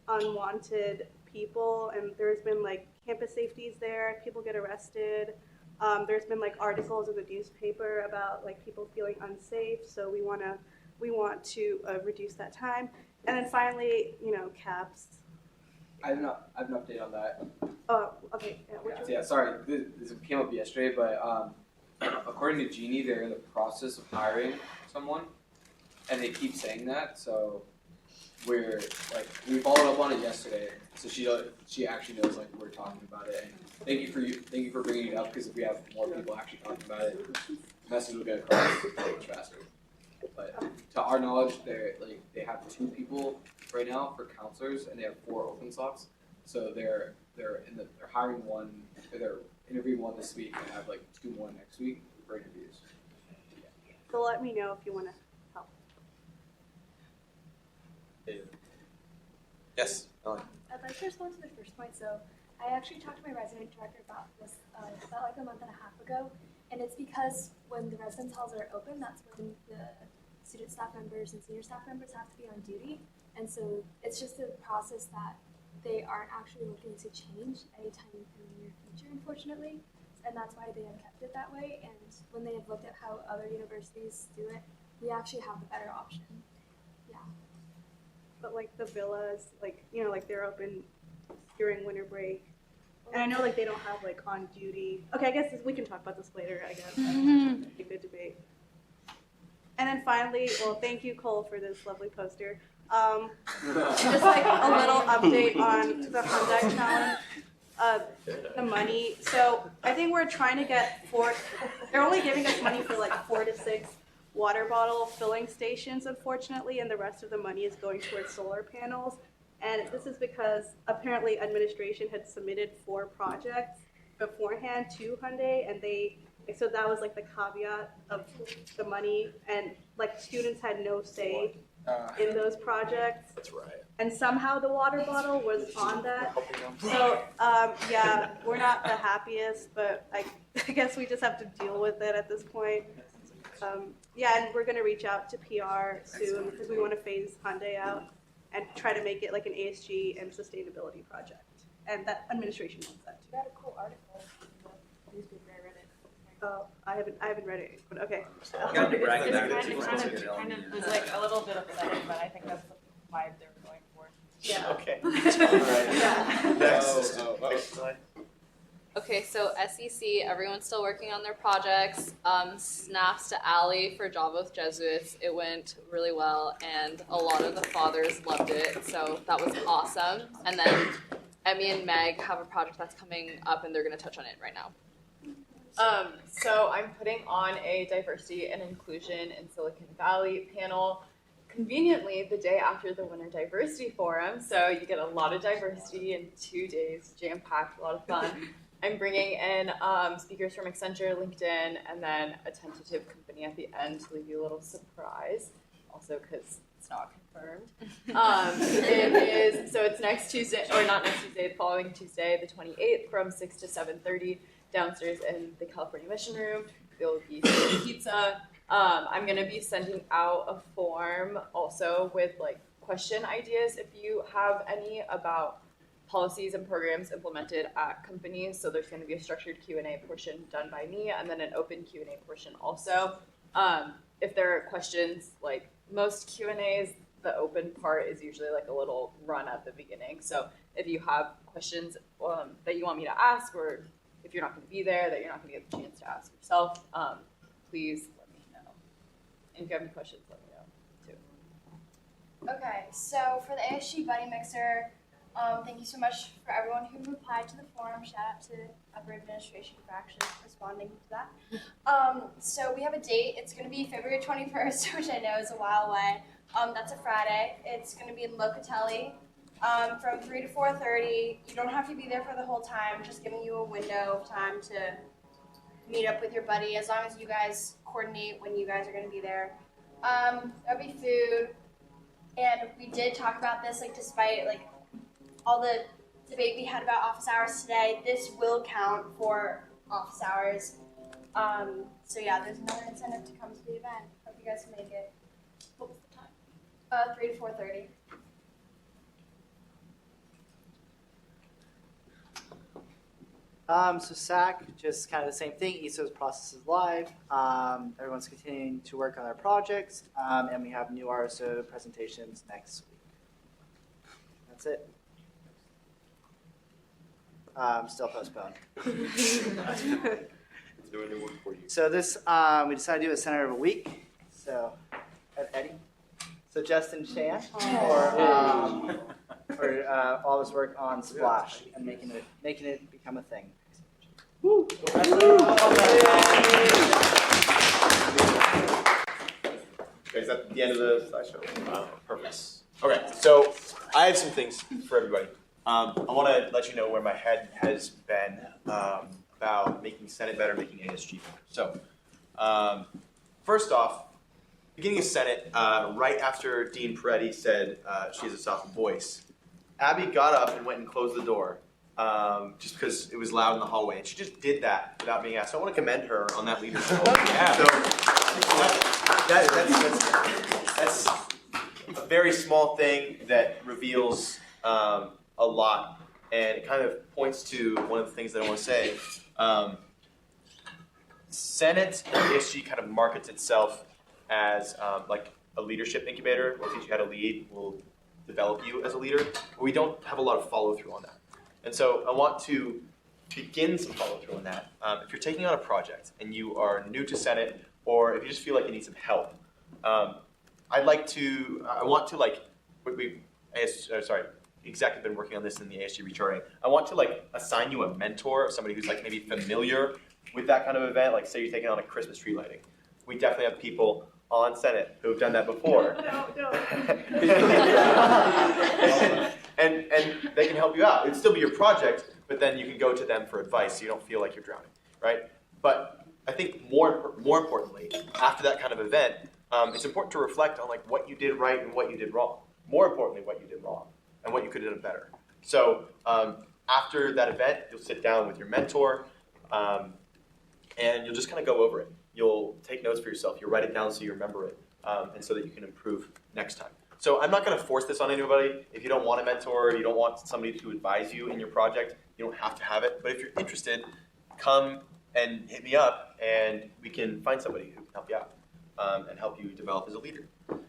[SPEAKER 3] unwanted people, and there's been like campus safeties there, people get arrested. There's been like articles in the newspaper about like people feeling unsafe, so we want to reduce that time. And then finally, CAPS,
[SPEAKER 15] I have an update on that.
[SPEAKER 3] Oh, okay. Yeah, which
[SPEAKER 15] Yeah, sorry, this came up yesterday, but according to Jeannie, they're in the process of hiring someone, and they keep saying that. So we followed up on it yesterday, so she actually knows we're talking about it. And thank you for bringing it up, because if we have more people actually talking about it, the message will get across much faster. But to our knowledge, they have 2 people right now for counselors, and they have 4 open slots. So they're hiring one, they're interviewing one this week, and have 2 more next week for interviews.
[SPEAKER 3] So let me know if you want to help.
[SPEAKER 2] Yes. Ellen.
[SPEAKER 4] I'd like to respond to the first point. So I actually talked to my resident director about this about a month and a half ago, and it's because when the residence halls are open, that's when the student staff members and senior staff members have to be on duty, and so it's just a process that they aren't actually looking to change anytime in the near future, unfortunately, and that's why they have kept it that way. And when they have looked at how other universities do it, we actually have the better option. Yeah.
[SPEAKER 3] But the villas, they're open during winter break. And I know they don't have on duty. Okay, I guess we can talk about this later, I guess. A good debate. And then finally, well, thank you, Cole, for this lovely poster. Just a little update on the Hyundai challenge. The money. So I think we're trying to get they're only giving us money for 4 to 6 water bottle filling stations, unfortunately, and the rest of the money is going towards solar panels. And this is because apparently administration had submitted 4 projects beforehand to Hyundai, and so that was the caveat of the money, and students had no say in those projects.
[SPEAKER 2] That's right.
[SPEAKER 3] And somehow the water bottle was on that. So yeah, we're not the happiest, but I guess we just have to deal with it at this point. Yeah, and we're going to reach out to PR soon because we want to phase Hyundai out and try to make it an ASG and sustainability project. And that administration wants that too.
[SPEAKER 4] You had a cool article in the newspaper. I read it.
[SPEAKER 3] Oh, I haven't read it, but okay.
[SPEAKER 11] It's kind of was a little bit upsetting, but I think that's the vibe they were going for.
[SPEAKER 3] Yeah.
[SPEAKER 2] Okay.
[SPEAKER 3] Yeah.
[SPEAKER 2] Next slide.
[SPEAKER 14] Okay, so SEC, everyone's still working on their projects. Snaps to Allie for Job with Jesuits. It went really well, and a lot of the fathers loved it, so that was awesome. And then Emmy and Meg have a project that's coming up, and they're going to touch on it right now.
[SPEAKER 6] So I'm putting on a diversity and inclusion in Silicon Valley panel conveniently the day after the Winter Diversity Forum. So you get a lot of diversity in 2 days, jam-packed, a lot of fun. I'm bringing in speakers from Accenture, LinkedIn, and then a tentative company at the end to leave you a little surprise, also because it's not confirmed. So it's next Tuesday, or not next Tuesday, the following Tuesday, the 28th, from 6 to 7:30. Downstairs in the California Mission Room. There will be pizza. I'm going to be sending out a form also with question ideas if you have any about policies and programs implemented at companies. So there's going to be a structured Q&A portion done by me, and then an open Q&A portion also. If there are questions, most Q&As, the open part is usually a little run at the beginning. So if you have questions that you want me to ask, or if you're not going to be there, that you're not going to get the chance to ask yourself, please let me know. And if you have any questions, let me know too.
[SPEAKER 4] Okay, so for the ASG Buddy Mixer, thank you so much for everyone who replied to the forum. Shout out to upper administration for actually responding to that. So we have a date. It's going to be February 21st, which I know is a while away. That's a Friday. It's going to be in Locatelli. From 3 to 4:30. You don't have to be there for the whole time, just giving you a window of time to meet up with your buddy, as long as you guys coordinate when you guys are going to be there. There'll be food, and we did talk about this, despite all the debate we had about office hours today, this will count for office hours. So yeah, there's another incentive to come to the event. Hope you guys can make it. What was the time? 3 to 4:30.
[SPEAKER 9] So SAC, just kind of the same thing. ESO's process is live. Everyone's continuing to work on their projects, and we have new RSO presentations next week. That's it. still postponed.
[SPEAKER 2] Doing the work for you.
[SPEAKER 9] So this, we decided to do a Senator of a Week. So, Eddie. So Justin Chan for all his work on Splash and making it become a thing. Woo.
[SPEAKER 2] Okay, is that the end of the slideshow? Wow, perfect. Okay, so I have some things for everybody. I want to let you know where my head has been about making Senate better, making ASG better. So, first off, beginning of Senate, right after Dean Peretti said she has a soft voice, Abby got up and went and closed the door just because it was loud in the hallway. And she just did that without being asked. So I want to commend her on that leadership. Yeah. So that's a very small thing that reveals a lot. And it kind of points to one of the things that I want to say. Senate and ASG kind of markets itself as like a leadership incubator. We'll teach you how to lead. We'll develop you as a leader. But we don't have a lot of follow-through on that. And so I want to begin some follow-through on that. If you're taking on a project and you are new to Senate, or if you just feel like you need some help, I want to exactly been working on this in the ASG recharting. I want to assign you a mentor, somebody who's maybe familiar with that kind of event. Like say you're taking on a Christmas tree lighting. We definitely have people on Senate who've done that before. and they can help you out. It'd still be your project, but then you can go to them for advice so you don't feel like you're drowning, right? But I think more importantly, after that kind of event, it's important to reflect on what you did right and what you did wrong. More importantly, what you did wrong and what you could have done better. So after that event, you'll sit down with your mentor and you'll just kind of go over it. You'll take notes for yourself. You'll write it down so you remember it and so that you can improve next time. So I'm not going to force this on anybody. If you don't want a mentor, you don't want somebody to advise you in your project, you don't have to have it. But if you're interested, come and hit me up and we can find somebody who can help you out and help you develop as a leader.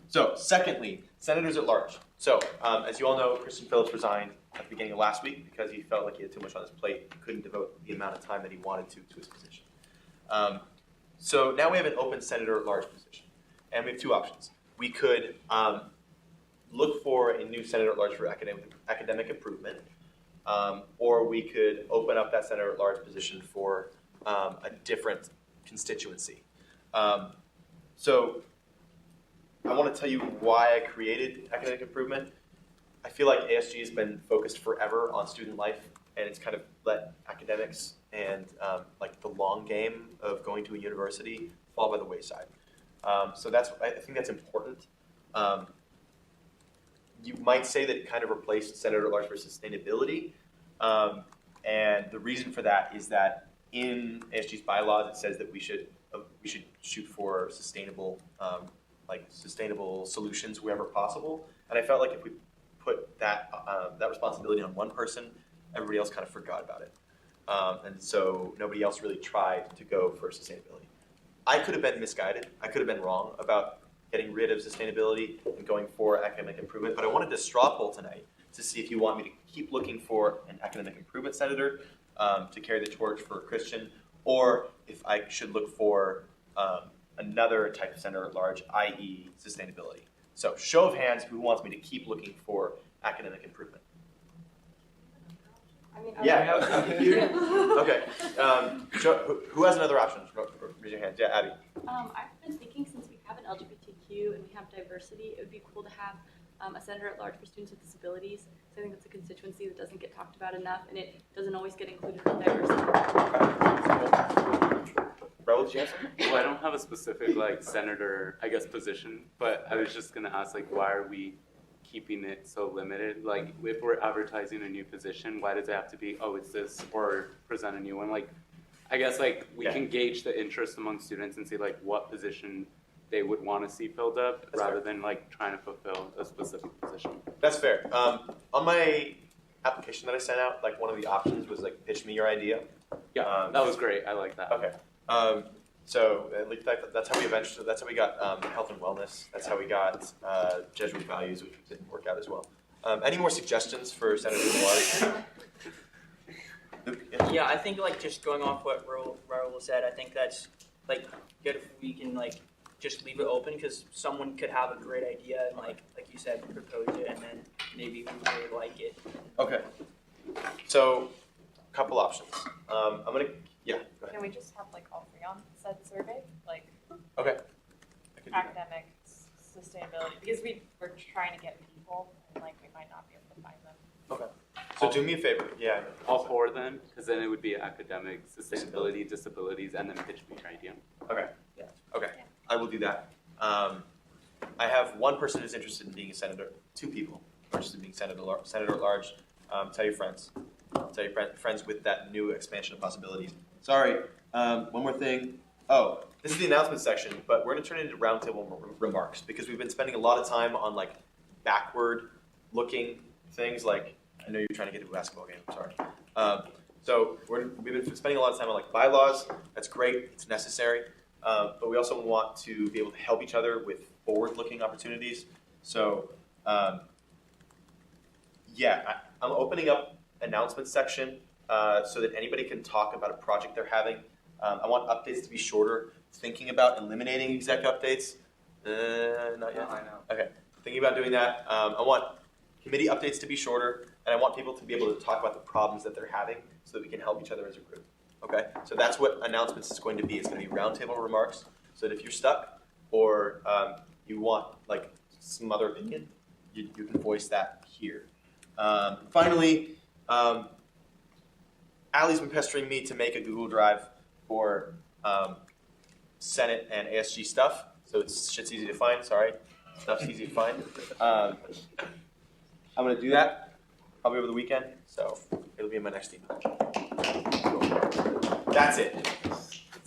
[SPEAKER 2] So secondly, senators at large. So as you all know, Christian Phillips resigned at the beginning of last week because he felt like he had too much on his plate, couldn't devote the amount of time that he wanted to his position. So now we have an open senator at large position. And we have two options. We could look for a new senator at large for academic improvement, or we could open up that senator at large position for a different constituency. So I want to tell you why I created academic improvement. I feel like ASG has been focused forever on student life, and it's kind of let academics and the long game of going to a university fall by the wayside. So I think that's important. You might say that it kind of replaced senator at large for sustainability, and the reason for that is that in ASG's bylaws it says that we should shoot for sustainable solutions wherever possible. And I felt like if we put that responsibility on one person, everybody else kind of forgot about it, and so nobody else really tried to go for sustainability. I could have been misguided. I could have been wrong about getting rid of sustainability and going for academic improvement, but I wanted to straw poll tonight to see if you want me to keep looking for an academic improvement senator to carry the torch for Christian, or if I should look for another type of senator at large, i.e. sustainability. So show of hands, who wants me to keep looking for academic improvement? Yeah. Okay. Who has another option? Raise your hand. Yeah, Abby.
[SPEAKER 11] I've been thinking since we have an LGBTQ and we have diversity, it would be cool to have a senator at large for students with disabilities. So I think that's a constituency that doesn't get talked about enough, and it doesn't always get included in diversity.
[SPEAKER 2] Raul, did you have something?
[SPEAKER 18] Well, I don't have a specific senator, position, but I was just gonna ask why are we keeping it so limited? If we're advertising a new position, why does it have to be, oh, it's this, or present a new one? We can gauge the interest among students and see what position they would want to see filled up rather than trying to fulfill a specific position.
[SPEAKER 2] That's fair. On my application that I sent out, one of the options was pitch me your idea.
[SPEAKER 18] Yeah, that was great. I like that.
[SPEAKER 2] Okay. So at least that's how we got health and wellness. That's how we got Jesuit values, which didn't work out as well. Any more suggestions for senators at large?
[SPEAKER 7] Yeah, I think like just going off what Raul said, I think that's like good if we can like just leave it open because someone could have a great idea and like you said, propose it and then maybe we really like it.
[SPEAKER 2] Okay. So, couple options. I'm gonna, yeah, go ahead.
[SPEAKER 6] Can we just have like all three on said survey? Like
[SPEAKER 2] Okay.
[SPEAKER 6] academic, sustainability, because we're trying to get people and like we might not be able to find them.
[SPEAKER 2] Okay. So do me a favor. Yeah.
[SPEAKER 18] All four then, because then it would be academic, sustainability, disabilities, and then pitch feature idea.
[SPEAKER 2] Okay. Yeah. Okay. I will do that. I have one person who's interested in being a senator. Two people who are interested in being senator at large. Tell your friends. Tell your friends with that new expansion of possibilities. Sorry. One more thing. Oh, this is the announcement section, but we're going to turn it into roundtable remarks because we've been spending a lot of time on like backward-looking things. Like I know you're trying to get to a basketball game. I'm sorry. So we've been spending a lot of time on like bylaws. That's great. It's necessary. But we also want to be able to help each other with forward-looking opportunities. So, yeah, I'm opening up announcements section so that anybody can talk about a project they're having. I want updates to be shorter. Thinking about eliminating exec updates. Not yet.
[SPEAKER 5] I know.
[SPEAKER 2] Okay. Thinking about doing that. I want committee updates to be shorter, and I want people to be able to talk about the problems that they're having so that we can help each other as a group. Okay? So that's what announcements is going to be. It's going to be roundtable remarks so that if you're stuck or you want like some other opinion, you can voice that here. Finally, Allie's been pestering me to make a Google Drive for Senate and ASG stuff. So shit's easy to find. Sorry. Stuff's easy to find. I'm going to do that probably over the weekend. So it'll be in my next email. That's it.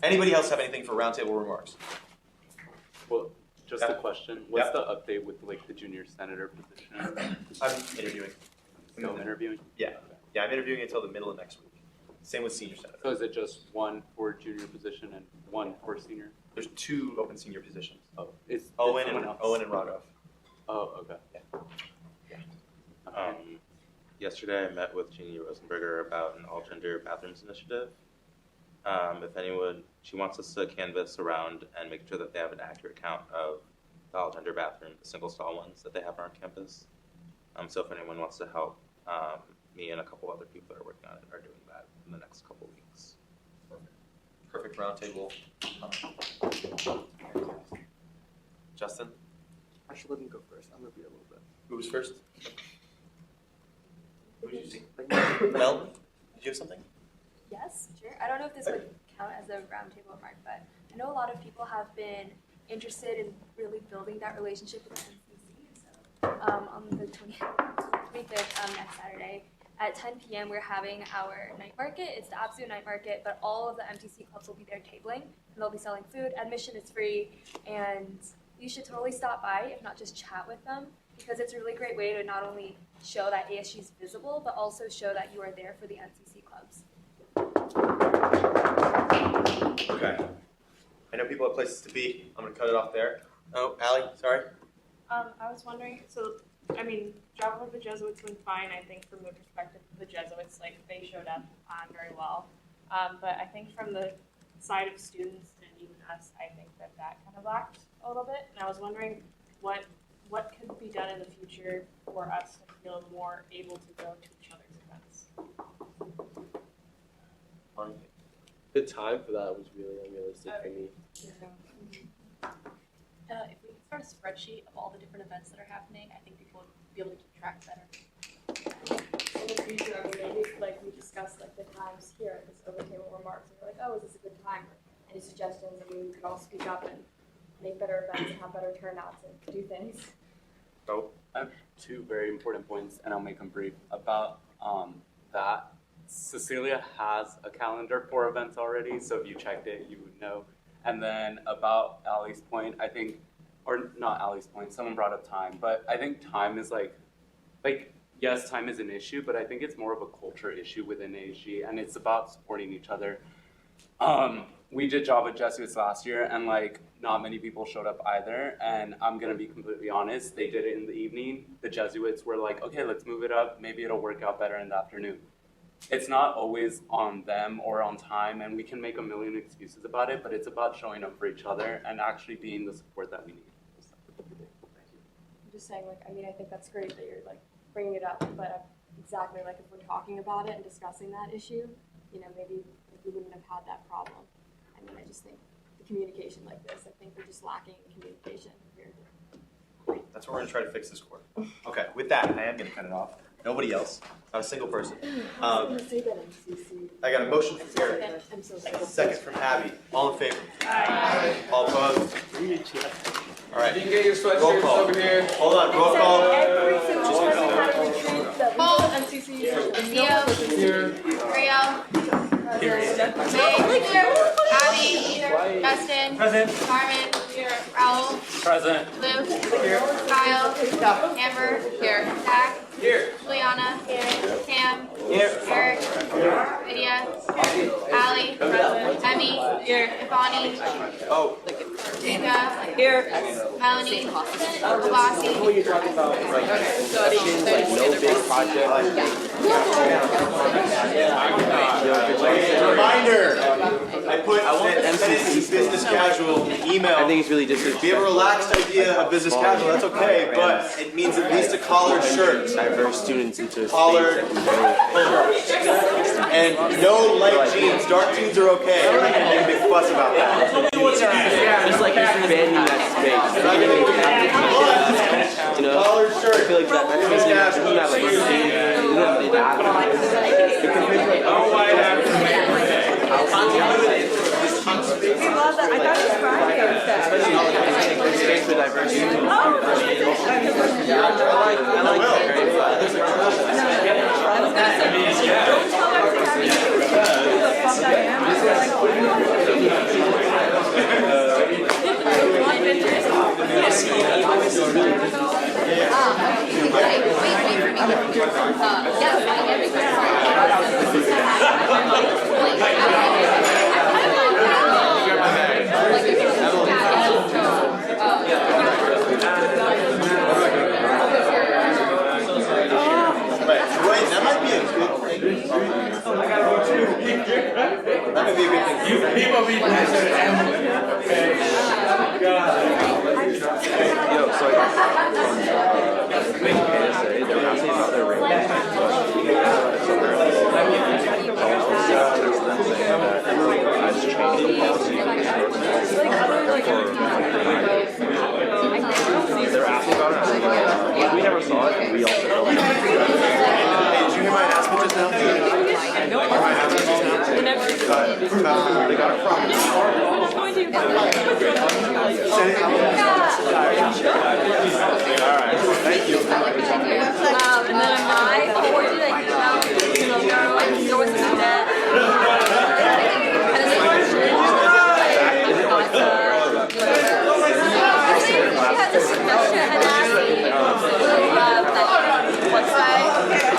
[SPEAKER 2] Anybody else have anything for roundtable remarks?
[SPEAKER 18] Well, just a question. What's the update with like the junior senator position?
[SPEAKER 2] I'm interviewing.
[SPEAKER 18] Still interviewing?
[SPEAKER 2] Yeah. Yeah, I'm interviewing until the middle of next week. Same with senior senator.
[SPEAKER 18] So is it just one for junior position and one for senior?
[SPEAKER 2] There's two open senior positions.
[SPEAKER 18] Oh, is
[SPEAKER 2] Owen
[SPEAKER 18] someone
[SPEAKER 2] and
[SPEAKER 18] else?
[SPEAKER 2] Owen and Rodolph.
[SPEAKER 18] Oh, okay.
[SPEAKER 2] Yeah.
[SPEAKER 17] Yesterday I met with Jeannie Rosenberger about an all-gender bathrooms initiative. If anyone, she wants us to canvass around and make sure that they have an accurate count of the all-gender bathrooms, the single-stall ones that they have on campus. So if anyone wants to help, me and a couple other people that are working on it are doing that in the next couple weeks.
[SPEAKER 2] Perfect roundtable. Justin?
[SPEAKER 16] I should let him go first. I'm gonna be a little bit.
[SPEAKER 2] Who was first? Who did you see? Mel, did you have something?
[SPEAKER 4] Yes, sure. I don't know if this would count as a roundtable remark, but I know a lot of people have been interested in really building that relationship with NCC. So on the 25th, next Saturday, at 10 p.m. we're having our night market. It's the absolute night market, but all of the MTC clubs will be there tabling, and they'll be selling food. Admission is free, and you should totally stop by, if not just chat with them, because it's a really great way to not only show that ASG is visible, but also show that you are there for the NCC clubs.
[SPEAKER 2] Okay. I know people have places to be. I'm going to cut it off there. Oh, Allie, sorry.
[SPEAKER 12] I was wondering, so, I mean, Job with the Jesuits went fine, I think, from the perspective of the Jesuits, like, they showed up very well. But I think from the side of students and even us, I think that kind of lacked a little bit. And I was wondering what could be done in the future for us to feel more able to go to each other's events.
[SPEAKER 22] The time for that was really unrealistic for me.
[SPEAKER 10] If we could start a spreadsheet of all the different events that are happening, I think people would be able to keep track better.
[SPEAKER 8] In the future, I mean, maybe like we discussed like the times here at this over table remarks, and we're like, oh, is this a good time? Any suggestions? I mean, we could all speak up and make better events and have better turnouts and do things.
[SPEAKER 2] Oh.
[SPEAKER 18] I have two very important points, and I'll make them brief. About that, Cecilia has a calendar for events already, so if you checked it, you would know. And then about Allie's point, I think, or not Allie's point, someone brought up time, but I think time is like, yes, time is an issue, but I think it's more of a culture issue within ASG, and it's about supporting each other. We did Job with Jesuits last year, and like not many people showed up either. And I'm gonna be completely honest, they did it in the evening. The Jesuits were like, okay, let's move it up. Maybe it'll work out better in the afternoon. it's not always on them or on time, and we can make a million excuses about it, but it's about showing up for each other and actually being the support that we need.
[SPEAKER 1] I'm just saying, like, I mean, I think that's great that you're like bringing it up, but exactly like if we're talking about it and discussing that issue, you know, maybe we wouldn't have had that problem. I mean, I just think the communication like this, I think we're just lacking in communication here.
[SPEAKER 2] That's what we're gonna try to fix this quarter. Okay, with that, I am gonna cut it off. Nobody else, not a single person. I got a motion from Eric, a second from Abby. All in favor? Aye. All opposed? All right.
[SPEAKER 15] You can get your
[SPEAKER 2] Roll
[SPEAKER 15] sweatshirts
[SPEAKER 2] call.
[SPEAKER 15] over here.
[SPEAKER 2] Hold on, roll call.
[SPEAKER 4] Theo, Rio, May, Abby, Justin, Carmen, Raul,
[SPEAKER 18] Present.
[SPEAKER 4] Luke, Kyle, Amber, Zach, Juliana, Cam, Eric, Lydia, Allie, Emmy, Ivani, Rika, Melanie, Lavasi.
[SPEAKER 2] Reminder, I put MCC business casual in the email.
[SPEAKER 22] I think it's really just
[SPEAKER 2] If you have a relaxed idea of business casual, that's okay, but it means at least a collared shirt.
[SPEAKER 22] diverse students into a
[SPEAKER 2] Collared
[SPEAKER 22] space that
[SPEAKER 2] shirt. And no light jeans, dark jeans are okay. I'm not gonna make a big fuss about that.
[SPEAKER 22] just like expanding that space. You know,
[SPEAKER 2] collared shirt.
[SPEAKER 22] I feel like that doesn't have like a theme, it doesn't have space for diversity.
[SPEAKER 2] Wait, that might be a good thing. That might be a good thing.
[SPEAKER 22] Yo, so I got from ASA, they were asking about their rankings. They're asking about it, I was like, we never saw it, and we also don't.
[SPEAKER 2] Hey, did you hear my announcement just now? Did you hear my announcement just now? They got it from. Send it Alright, thank you.
[SPEAKER 21] And then I forwarded an email to there was a student. And then they were she had this suggestion and asked me what side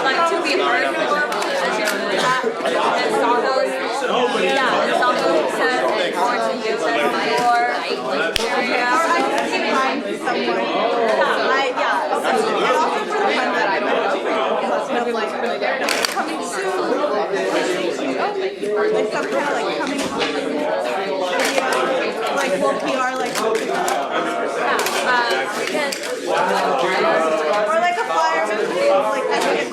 [SPEAKER 21] like to be heard for as you're doing that. And Songos said that Orange and Blue said for area.
[SPEAKER 3] Coming soon. Like some kind of like coming soon. Like will PR like or like a flyer like I think it's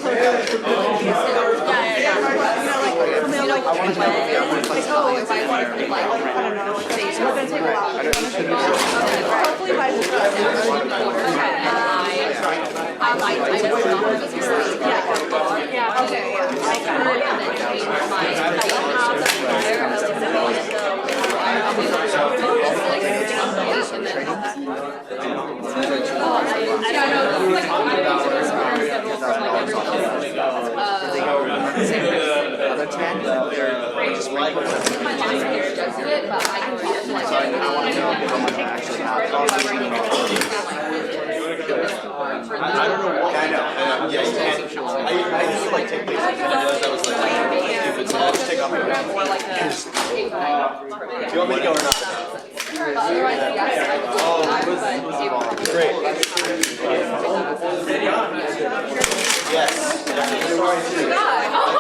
[SPEAKER 3] close. Hopefully by
[SPEAKER 9] Other 10, they're just like
[SPEAKER 2] I don't know what. I know. Yeah, you can. I used to like take pictures and I realized I was like stupid, so I'll just take off my mask. Do you want me to go or not? Great. Yes.